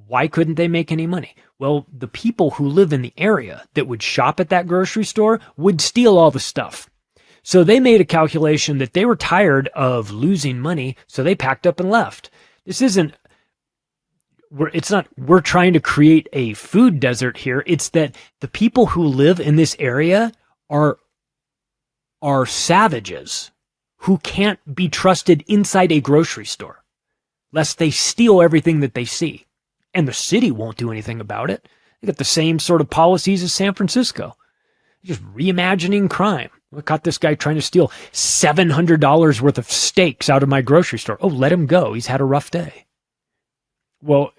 Why couldn't they make any money? Well, the people who live in the area that would shop at that grocery store would steal all the stuff. So they made a calculation that they were tired of losing money, so they packed up and left. We're trying to create a food desert here. It's that the people who live in this area are savages who can't be trusted inside a grocery store, lest they steal everything that they see. And the city won't do anything about it. They got the same sort of policies as San Francisco. Just reimagining crime. We caught this guy trying to steal $700 worth of steaks out of my grocery store. Oh, let him go. He's had a rough day. Well,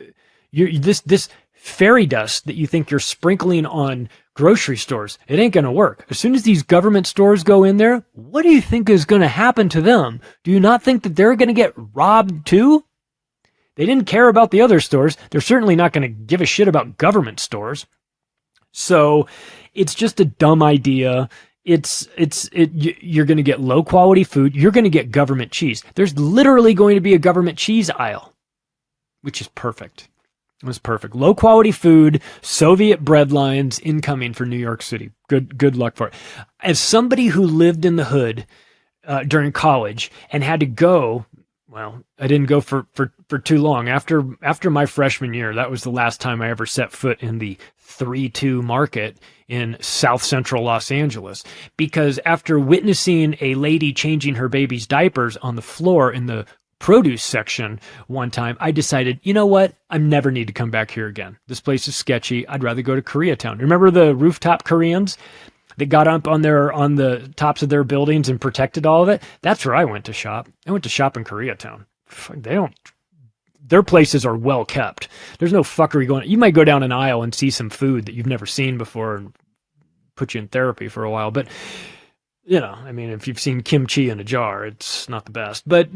this fairy dust that you think you're sprinkling on grocery stores, it ain't going to work. As soon as these government stores go in there, what do you think is going to happen to them? Do you not think that they're going to get robbed too? They didn't care about the other stores. They're certainly not going to give a shit about government stores. So It's just a dumb idea. You're going to get low quality food. You're going to get government cheese. There's literally going to be a government cheese aisle, which is perfect. It was perfect. Low quality food, Soviet bread lines incoming for New York City. Good luck for it. As somebody who lived in the hood during college and had to go, well, I didn't go for too long. After my freshman year, that was the last time I ever set foot in the 3-2 market in South Central Los Angeles. Because after witnessing a lady changing her baby's diapers on the floor in the produce section one time, I decided, you know what? I never need to come back here again. This place is sketchy. I'd rather go to Koreatown. Remember the rooftop Koreans that got up on the tops of their buildings and protected all of it? That's where I went to shop. I went to shop in Koreatown. Their places are well kept. There's no fuckery going on. You might go down an aisle and see some food that you've never seen before and put you in therapy for a while. But, I mean, if you've seen kimchi in a jar, it's not the best. But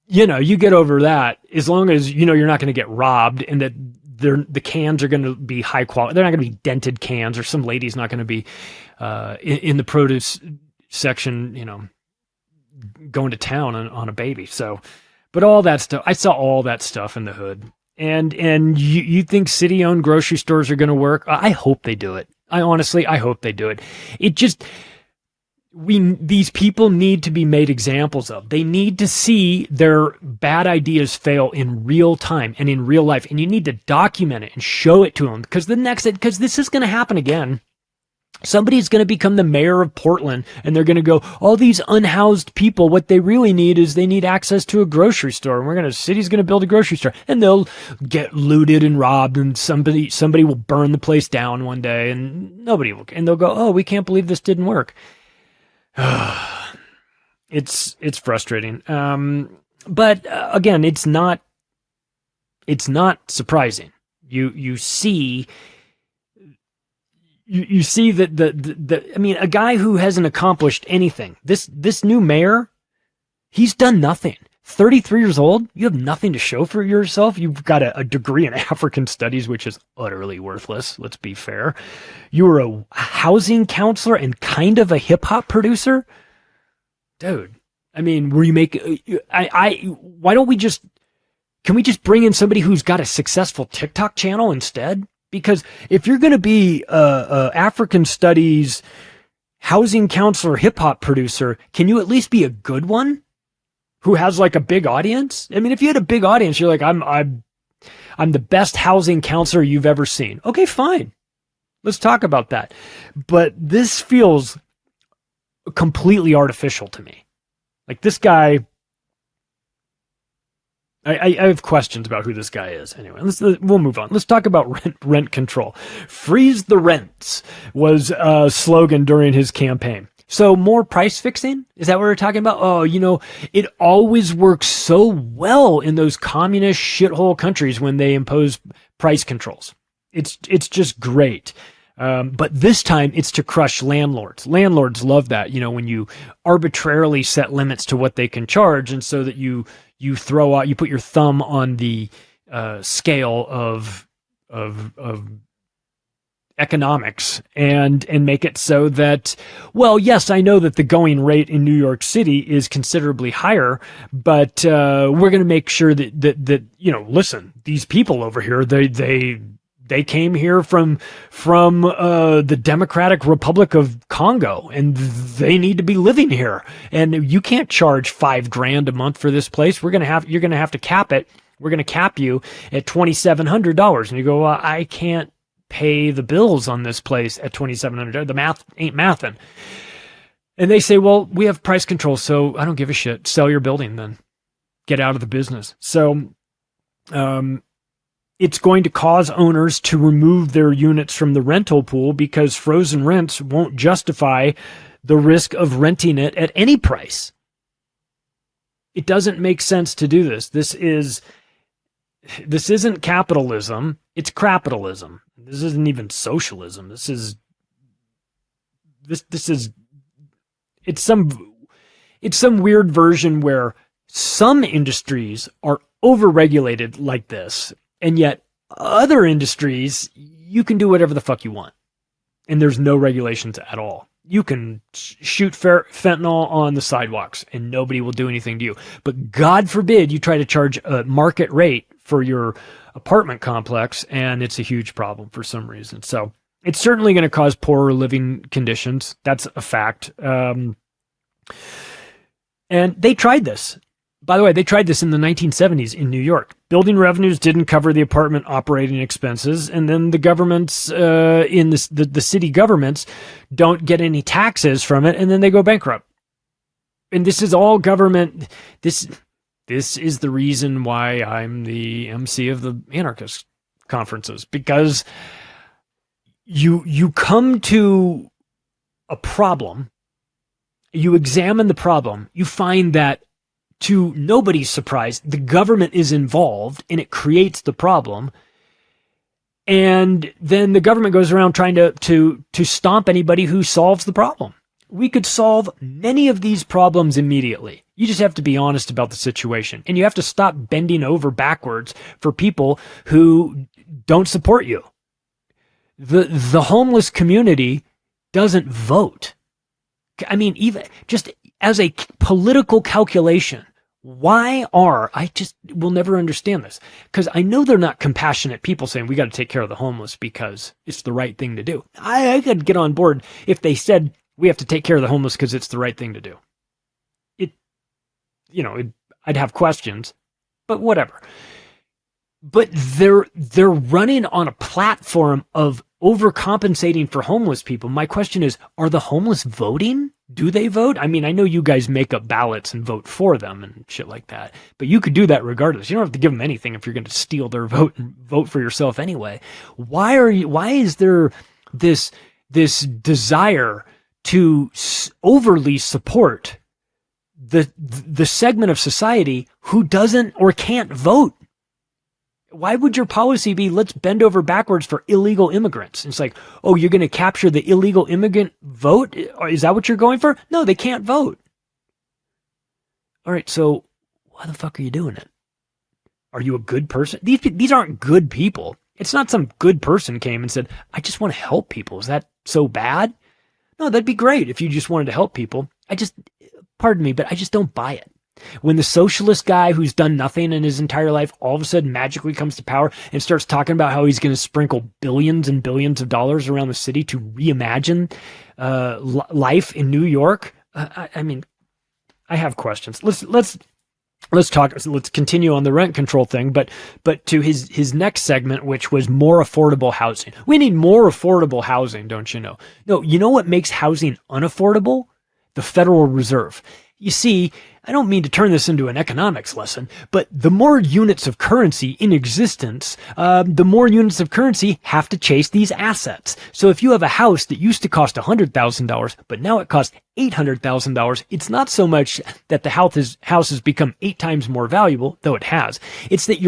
you get over that as long as, you're not going to get robbed and that the cans are going to be high quality. They're not going to be dented cans, or some lady's not going to be in the produce section, going to town on a baby. So, but all that stuff, I saw all that stuff in the hood. And you think city-owned grocery stores are going to work? I hope they do it. I hope they do it. It just... these people need to be made examples of. They need to see their bad ideas fail in real time and in real life. And you need to document it and show it to them, because this is going to happen again. Somebody's going to become the mayor of Portland and they're going to go, all these unhoused people, what they really need is they need access to a grocery store. And the city's going to build a grocery store, and they'll get looted and robbed, and somebody will burn the place down one day, and nobody will, and they'll go, oh, we can't believe this didn't work. It's frustrating. But again, it's not surprising. You see that I mean, a guy who hasn't accomplished anything. This new mayor, he's done nothing. 33 years old, you have nothing to show for yourself. You've got a degree in African studies, which is utterly worthless. Let's be fair. You were a housing counselor and kind of a hip hop producer. Dude, I mean, why don't we can we just bring in somebody who's got a successful TikTok channel instead? Because if you're going to be a African studies housing counselor, hip hop producer, can you at least be a good one who has like a big audience? I mean, if you had a big audience, you're like, I'm the best housing counselor you've ever seen. Okay, fine. Let's talk about that. But this feels completely artificial to me. Like, this guy, I have questions about who this guy is. Anyway, we'll move on. Let's talk about rent control. Freeze the rents was a slogan during his campaign. So more price fixing? Is that what we're talking about? Oh, it always works so well in those communist shithole countries when they impose price controls. It's just great. But this time it's to crush landlords. Landlords love that, when you arbitrarily set limits to what they can charge, and so that you put your thumb on the scale of economics and make it so that, well, yes, I know that the going rate in New York City is considerably higher, but we're going to make sure that listen, these people over here, they came here from the Democratic Republic of Congo, and they need to be living here. And you can't charge $5,000 a month for this place. You're going to have to cap it. We're going to cap you at $2,700. And you go, well, I can't pay the bills on this place at $2,700. The math ain't mathing. And they say, well, we have price control, so I don't give a shit. Sell your building then. Get out of the business. So, it's going to cause owners to remove their units from the rental pool, because frozen rents won't justify the risk of renting it at any price. It doesn't make sense to do this. This isn't capitalism. It's crapitalism. This isn't even socialism. It's some weird version where some industries are overregulated like this. And yet other industries, you can do whatever the fuck you want. and there's no regulations at all. You can shoot fentanyl on the sidewalks and nobody will do anything to you. But God forbid you try to charge a market rate for your apartment complex, and it's a huge problem for some reason. So it's certainly going to cause poorer living conditions. That's a fact. And they tried this. By the way, they tried this in the 1970s in New York. Building revenues didn't cover the apartment operating expenses, and then the governments, in the city governments, don't get any taxes from it, and then they go bankrupt. And this is all government. This is the reason why I'm the MC of the anarchist conferences, because you come to a problem, you examine the problem, you find that, to nobody's surprise, the government is involved and it creates the problem. And then the government goes around trying to stomp anybody who solves the problem. We could solve many of these problems immediately. You just have to be honest about the situation. And you have to stop bending over backwards for people who don't support you. The homeless community doesn't vote. I mean, even just as a political calculation, I just will never understand this, because I know they're not compassionate people saying we got to take care of the homeless because it's the right thing to do. I could get on board if they said we have to take care of the homeless because it's the right thing to do. I'd have questions, but whatever. But they're running on a platform of overcompensating for homeless people. My question is, are the homeless voting? Do they vote? I mean, I know you guys make up ballots and vote for them and shit like that, but you could do that regardless. You don't have to give them anything if you're going to steal their vote and vote for yourself anyway. Why is there this desire to overly support the segment of society who doesn't or can't vote? Why would your policy be, let's bend over backwards for illegal immigrants? It's like, oh, you're going to capture the illegal immigrant vote? Is that what you're going for? No, they can't vote. All right, so why the fuck are you doing it? Are you a good person? These aren't good people. It's not some good person came and said, I just want to help people. Is that so bad? No, that'd be great if you just wanted to help people. Pardon me, but I just don't buy it. When the socialist guy who's done nothing in his entire life all of a sudden magically comes to power and starts talking about how he's going to sprinkle billions and billions of dollars around the city to reimagine life in New York, I mean, I have questions. Let's continue on the rent control thing, but to his next segment, which was more affordable housing. We need more affordable housing, don't you know? No, you know what makes housing unaffordable? The Federal Reserve. You see, I don't mean to turn this into an economics lesson, but the more units of currency in existence, the more units of currency have to chase these assets. So if you have a house that used to cost $100,000, but now it costs $800,000, it's not so much that the house has become 8 times more valuable, though it has. It's that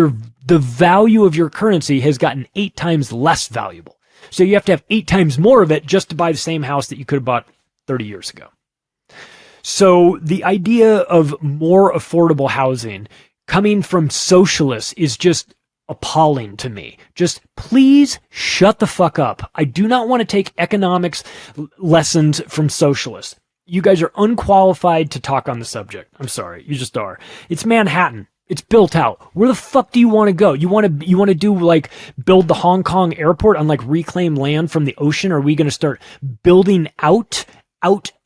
the value of your currency has gotten 8 times less valuable. So you have to have 8 times more of it just to buy the same house that you could have bought 30 years ago. So the idea of more affordable housing coming from socialists is just appalling to me. Just please shut the fuck up. I do not want to take economics lessons from socialists. You guys are unqualified to talk on the subject. I'm sorry. You just are. It's Manhattan. It's built out. Where the fuck do you want to go? You want to do like build the Hong Kong airport on like reclaimed land from the ocean? Are we going to start building out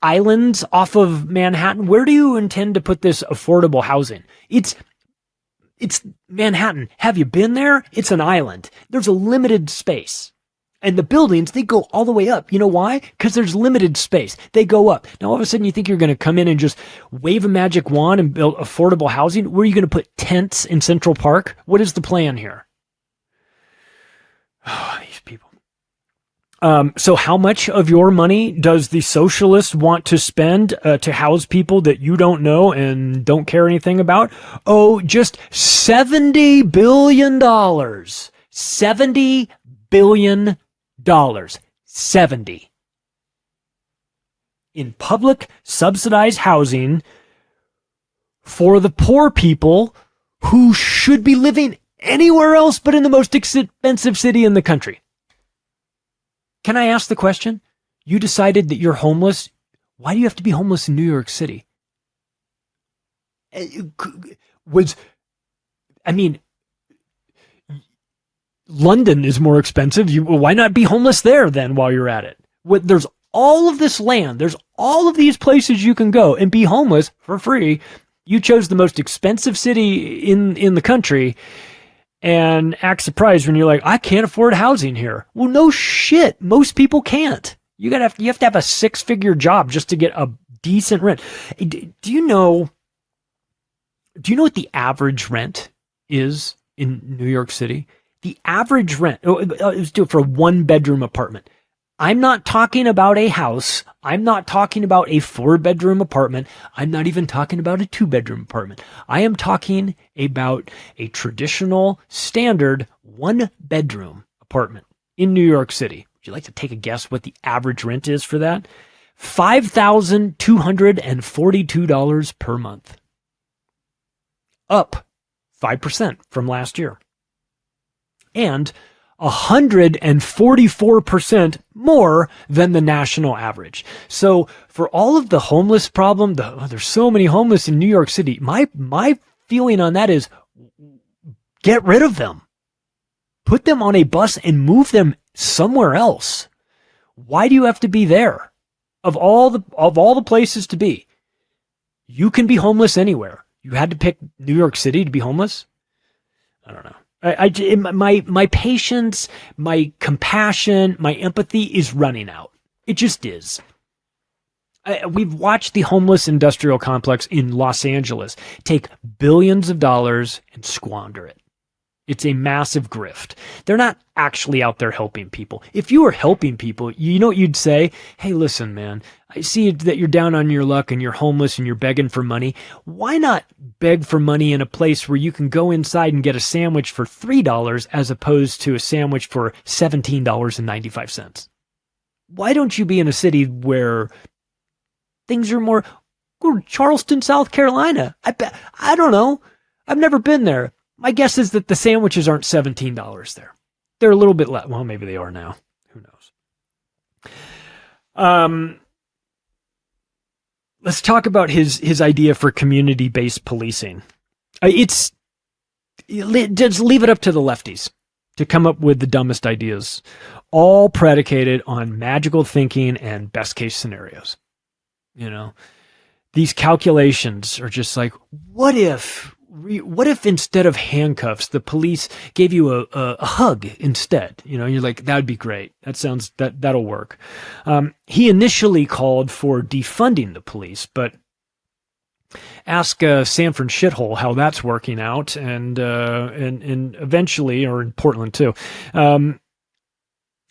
islands off of Manhattan? Where do you intend to put this affordable housing? It's Manhattan. Have you been there? It's an island. There's a limited space. And the buildings, they go all the way up. You know why? Because there's limited space. They go up. Now, all of a sudden, you think you're going to come in and just wave a magic wand and build affordable housing? Where are you going to put tents in Central Park? What is the plan here? Oh, these people. So how much of your money does the socialist want to spend to house people that you don't know and don't care anything about? Oh, just $70 billion. $70 billion. 70. In public subsidized housing for the poor people who should be living anywhere else but in the most expensive city in the country. Can I ask the question? You decided that you're homeless. Why do you have to be homeless in New York City? London is more expensive. Why not be homeless there then while you're at it? There's all of this land. There's all of these places you can go and be homeless for free. You chose the most expensive city in the country and act surprised when you're like, I can't afford housing here. Well, no shit. Most people can't. You have to have a 6-figure job just to get a decent rent. Do you know what the average rent is in New York City? The average rent, let's do it for a 1-bedroom apartment. I'm not talking about a house. I'm not talking about a 4-bedroom apartment. I'm not even talking about a 2-bedroom apartment. I am talking about a traditional, standard 1-bedroom apartment in New York City. Would you like to take a guess what the average rent is for that? $5,242 per month. Up 5% from last year. And 144% more than the national average. So for all of the homeless problem, there's so many homeless in New York City. My feeling on that is get rid of them. Put them on a bus and move them somewhere else. Why do you have to be there? Of all the places to be, you can be homeless anywhere. You had to pick New York City to be homeless? I don't know. My patience, my compassion, my empathy is running out. It just is. We've watched the homeless industrial complex in Los Angeles take billions of dollars and squander it. It's a massive grift. They're not actually out there helping people. If you were helping people, you know what you'd say? Hey, listen, man, I see that you're down on your luck and you're homeless and you're begging for money. Why not beg for money in a place where you can go inside and get a sandwich for $3 as opposed to a sandwich for $17.95? Why don't you be in a city where things are more... Go to Charleston, South Carolina. I don't know. I've never been there. My guess is that the sandwiches aren't $17 there. They're a little bit less. Well, maybe they are now. Who knows? Let's talk about his idea for community-based policing. Just leave it up to the lefties to come up with the dumbest ideas, all predicated on magical thinking and best-case scenarios. You know, these calculations are just like, what if instead of handcuffs, the police gave you a hug instead? You know, you're like, that'd be great. That'll work. He initially called for defunding the police, but ask Sanford Shithole how that's working out, and eventually, or in Portland too.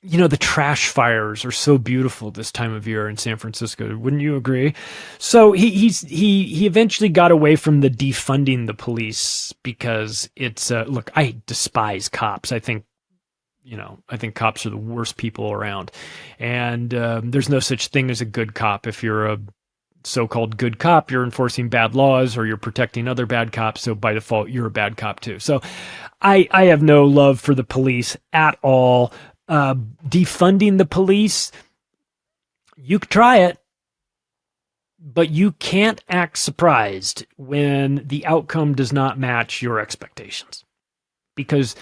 You know, the trash fires are so beautiful this time of year in San Francisco. Wouldn't you agree? So he eventually got away from the defunding the police because it's look, I despise cops. I think cops are the worst people around, and there's no such thing as a good cop. If you're a so-called good cop, you're enforcing bad laws or you're protecting other bad cops. So by default, you're a bad cop too. So I have no love for the police at all. Defunding the police, you could try it, but you can't act surprised when the outcome does not match your expectations. Because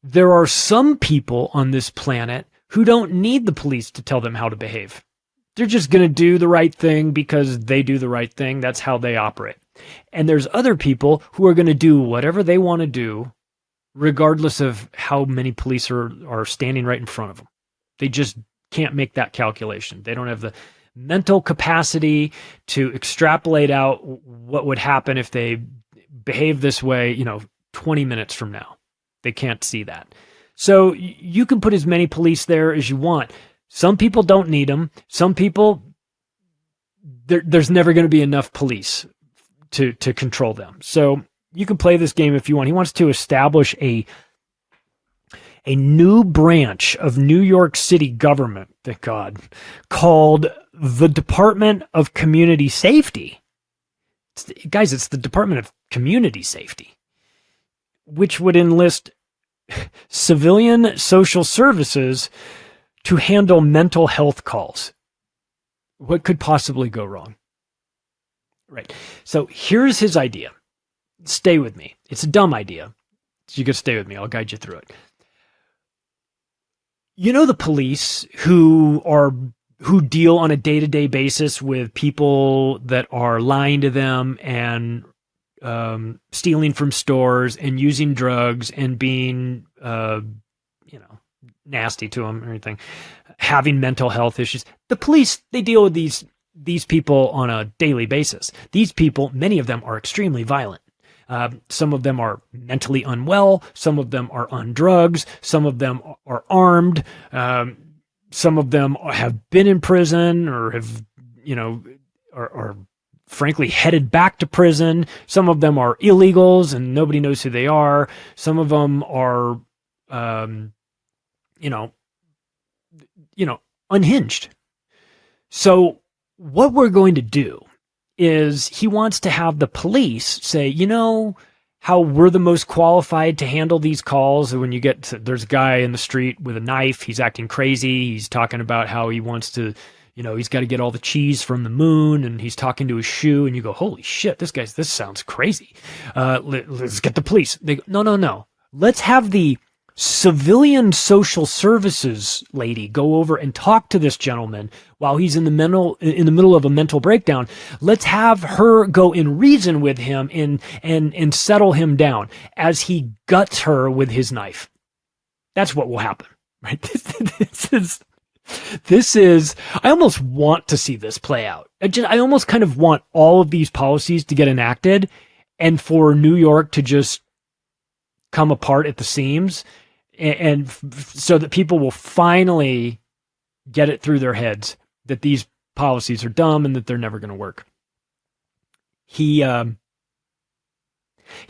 there are some people on this planet who don't need the police to tell them how to behave. They're just going to do the right thing because they do the right thing. That's how they operate. And there's other people who are going to do whatever they want to do, regardless of how many police are standing right in front of them. They just can't make that calculation. They don't have the mental capacity to extrapolate out what would happen if they behave this way, 20 minutes from now. They can't see that. So you can put as many police there as you want. Some people don't need them. Some people, there's never going to be enough police to control them. So you can play this game if you want. He wants to establish a new branch of New York City government, thank God, called the Department of Community Safety. It's the Department of Community Safety, which would enlist civilian social services to handle mental health calls. What could possibly go wrong? Right. So here's his idea. Stay with me. It's a dumb idea. So you can stay with me. I'll guide you through it. You know the police who deal on a day-to-day basis with people that are lying to them and stealing from stores and using drugs and being nasty to them or anything, having mental health issues. The police, they deal with these people on a daily basis. These people, many of them are extremely violent. Some of them are mentally unwell. Some of them are on drugs. Some of them are armed. Some of them have been in prison or have, are frankly headed back to prison. Some of them are illegals and nobody knows who they are. Some of them are, unhinged. So what we're going to do is he wants to have the police say, how we're the most qualified to handle these calls. When you get to, there's a guy in the street with a knife, he's acting crazy. He's talking about how he wants to, he's got to get all the cheese from the moon, and he's talking to his shoe, and you go, holy shit, this sounds crazy. Let's get the police. They go, no. Let's have the civilian social services lady go over and talk to this gentleman while he's in the middle of a mental breakdown. Let's have her go and reason with him and settle him down as he guts her with his knife. That's what will happen, right? This is, I almost want to see this play out. I almost kind of want all of these policies to get enacted and for New York to just come apart at the seams, and so that people will finally get it through their heads that these policies are dumb and that they're never going to work. He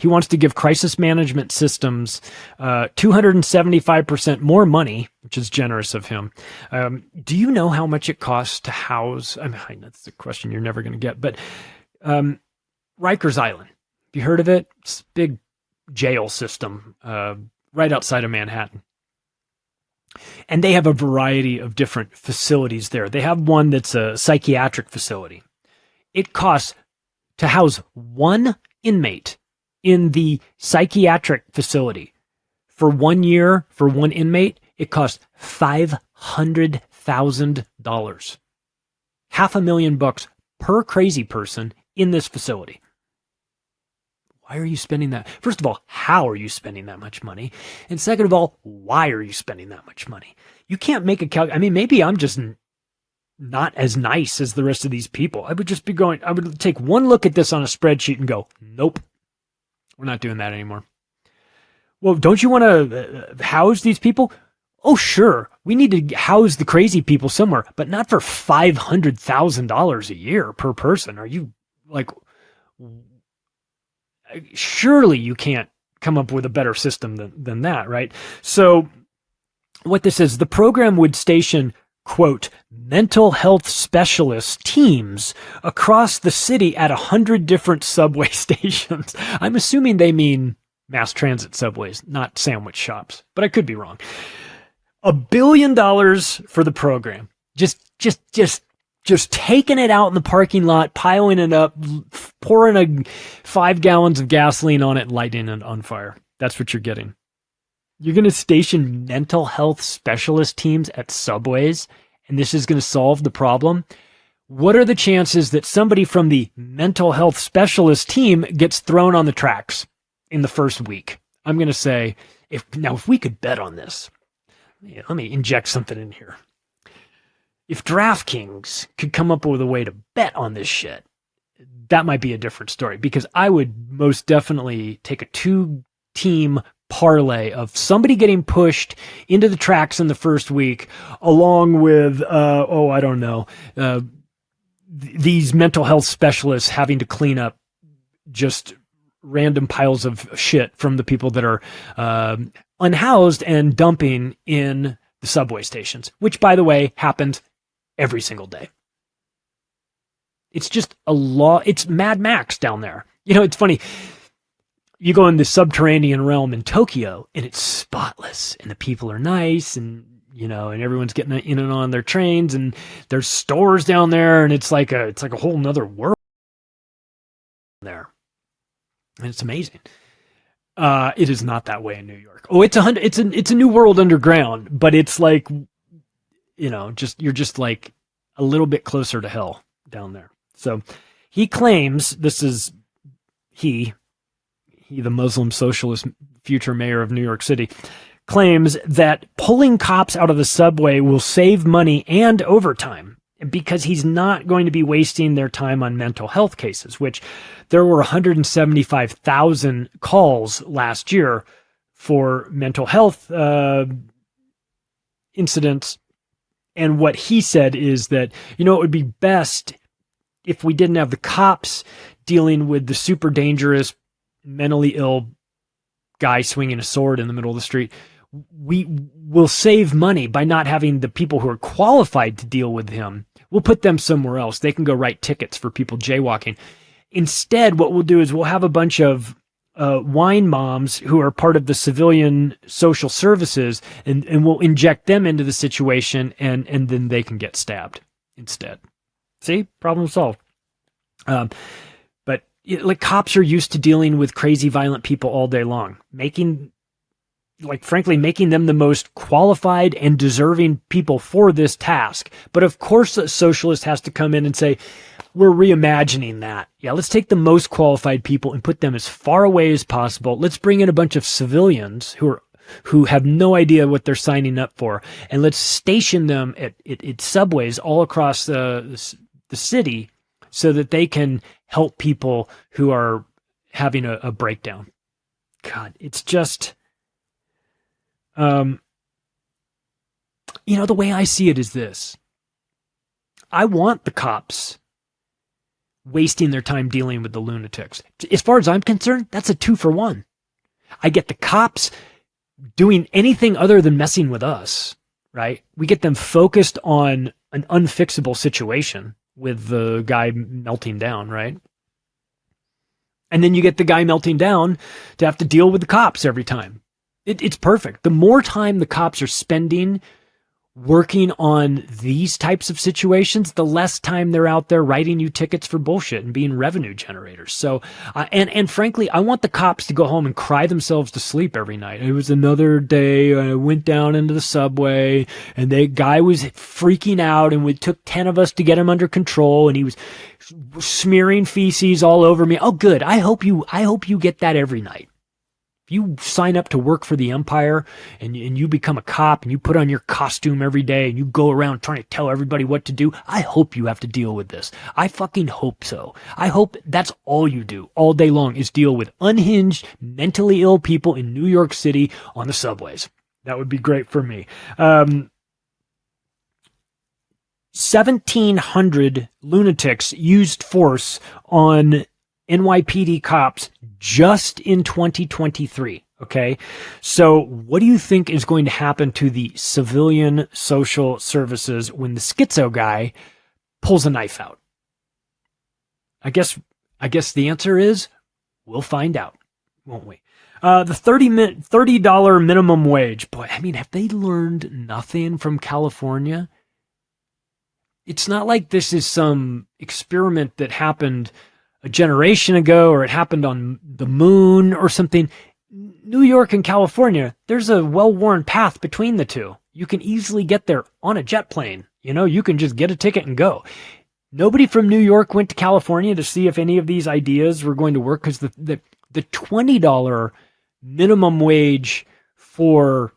wants to give crisis management systems 275% more money, which is generous of him. Do you know how much it costs to house? I mean, that's the question you're never going to get. But Rikers Island, have you heard of it? It's a big jail system right outside of Manhattan. And they have a variety of different facilities there. They have one that's a psychiatric facility. It costs to house one inmate in the psychiatric facility for 1 year, for one inmate, it costs $500,000. $500,000 per crazy person in this facility. Why are you spending that? First of all, how are you spending that much money? And second of all, why are you spending that much money? You can't make a calculation. I mean, maybe I'm just not as nice as the rest of these people. I would take one look at this on a spreadsheet and go, nope, we're not doing that anymore. Well, don't you want to house these people? Oh, sure. We need to house the crazy people somewhere, but not for $500,000 a year per person. Are you like... Surely you can't come up with a better system than that, right? So what this is, the program would station, quote, mental health specialist teams across the city at 100 different subway stations. I'm assuming they mean mass transit subways, not sandwich shops, but I could be wrong. $1 billion for the program. Just taking it out in the parking lot, piling it up, pouring 5 gallons of gasoline on it, and lighting it on fire. That's what you're getting. You're going to station mental health specialist teams at subways, and this is going to solve the problem. What are the chances that somebody from the mental health specialist team gets thrown on the tracks in the first week? I'm going to say, if we could bet on this, let me inject something in here. If DraftKings could come up with a way to bet on this shit, that might be a different story, because I would most definitely take a 2-team parlay of somebody getting pushed into the tracks in the first week, along with, these mental health specialists having to clean up just random piles of shit from the people that are unhoused and dumping in the subway stations, which, by the way, happens every single day. It's just a law. It's Mad Max down there. It's funny. You go in the subterranean realm in Tokyo and it's spotless and the people are nice and, and everyone's getting in and on their trains, and there's stores down there, and it's like a whole nother world there. And it's amazing. It is not that way in New York. Oh, it's a new world underground, but it's like, you're just like a little bit closer to hell down there. So he claims, this is he, the Muslim socialist future mayor of New York City, claims that pulling cops out of the subway will save money and overtime because he's not going to be wasting their time on mental health cases, which there were 175,000 calls last year for mental health incidents. And what he said is that, it would be best if we didn't have the cops dealing with the super dangerous, mentally ill guy swinging a sword in the middle of the street. We will save money by not having the people who are qualified to deal with him. We'll put them somewhere else. They can go write tickets for people jaywalking. Instead, what we'll do is we'll have a bunch of wine moms who are part of the civilian social services, and we'll inject them into the situation, and then they can get stabbed instead. See? Problem solved. But cops are used to dealing with crazy, violent people all day long, making them the most qualified and deserving people for this task. But of course, a socialist has to come in and say, we're reimagining that. Yeah, let's take the most qualified people and put them as far away as possible. Let's bring in a bunch of civilians who have no idea what they're signing up for, and let's station them at subways all across the city so that they can help people who are having a breakdown. God, it's just... the way I see it is this. I want the cops wasting their time dealing with the lunatics. As far as I'm concerned, that's a 2-for-1. I get the cops doing anything other than messing with us, right? We get them focused on an unfixable situation with the guy melting down, right? And then you get the guy melting down to have to deal with the cops every time. It's perfect. The more time the cops are spending working on these types of situations, the less time they're out there writing you tickets for bullshit and being revenue generators. So, and frankly, I want the cops to go home and cry themselves to sleep every night. It was another day. I went down into the subway, and the guy was freaking out, and it took 10 of us to get him under control, and he was smearing feces all over me. Oh, good. I hope you get that every night. You sign up to work for the empire and you become a cop and you put on your costume every day and you go around trying to tell everybody what to do. I hope you have to deal with this. I fucking hope so. I hope that's all you do all day long is deal with unhinged, mentally ill people in New York City on the subways. That would be great for me. 1,700 lunatics used force on NYPD cops just in 2023. Okay. So what do you think is going to happen to the civilian social services when the schizo guy pulls a knife out? I guess the answer is we'll find out, won't we? The $30 minimum wage. Boy, I mean, have they learned nothing from California? It's not like this is some experiment that happened a generation ago, or it happened on the moon or something. New York and California, there's a well-worn path between the two. You can easily get there on a jet plane. You can just get a ticket and go. Nobody from New York went to California to see if any of these ideas were going to work, because the $20 minimum wage for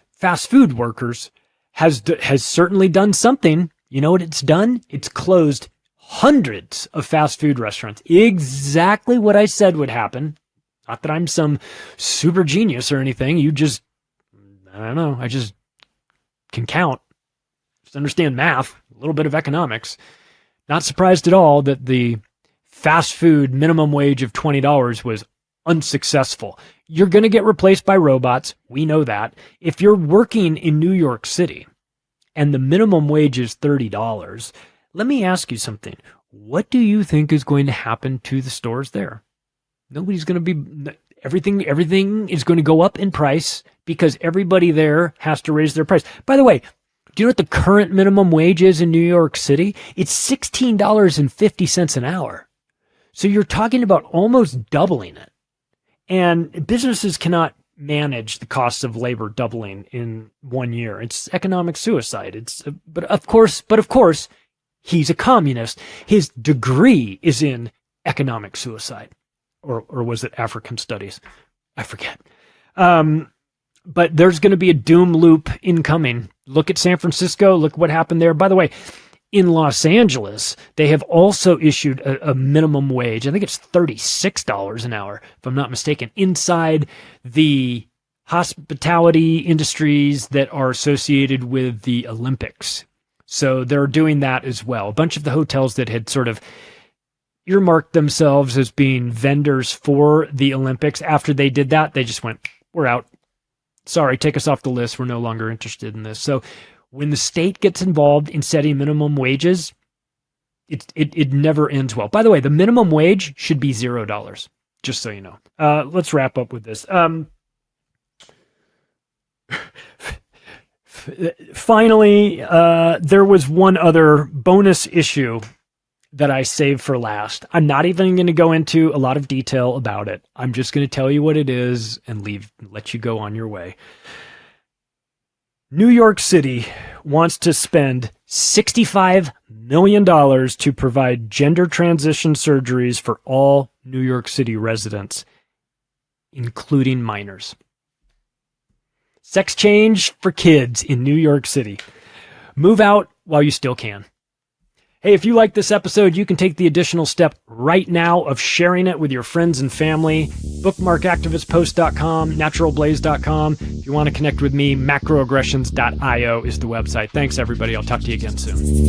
fast food workers has certainly done something. You know what it's done? It's closed hundreds of fast food restaurants. Exactly what I said would happen. Not that I'm some super genius or anything. I just can count. Just understand math, a little bit of economics. Not surprised at all that the fast food minimum wage of $20 was unsuccessful. You're going to get replaced by robots. We know that. If you're working in New York City and the minimum wage is $30, let me ask you something. What do you think is going to happen to the stores there? Nobody's going to be... Everything is going to go up in price because everybody there has to raise their price. By the way, do you know what the current minimum wage is in New York City? It's $16.50 an hour. So you're talking about almost doubling it. And businesses cannot manage the costs of labor doubling in 1 year. It's economic suicide. But of course, he's a communist. His degree is in economic suicide, or was it African studies? I forget. But there's going to be a doom loop incoming. Look at San Francisco. Look what happened there. By the way, in Los Angeles, they have also issued a minimum wage. I think it's $36 an hour, if I'm not mistaken, inside the hospitality industries that are associated with the Olympics. So they're doing that as well. A bunch of the hotels that had sort of earmarked themselves as being vendors for the Olympics, after they did that, they just went, we're out. Sorry, take us off the list. We're no longer interested in this. So when the state gets involved in setting minimum wages, it never ends well. By the way, the minimum wage should be $0, just so you know. Let's wrap up with this. Finally, there was one other bonus issue that I saved for last. I'm not even going to go into a lot of detail about it. I'm just going to tell you what it is and let you go on your way. New York City wants to spend $65 million to provide gender transition surgeries for all New York City residents, including minors. Sex change for kids in New York City. Move out while you still can. Hey, if you like this episode, you can take the additional step right now of sharing it with your friends and family. Bookmarkactivistpost.com, naturalblaze.com. If you want to connect with me, macroaggressions.io is the website. Thanks, everybody. I'll talk to you again soon.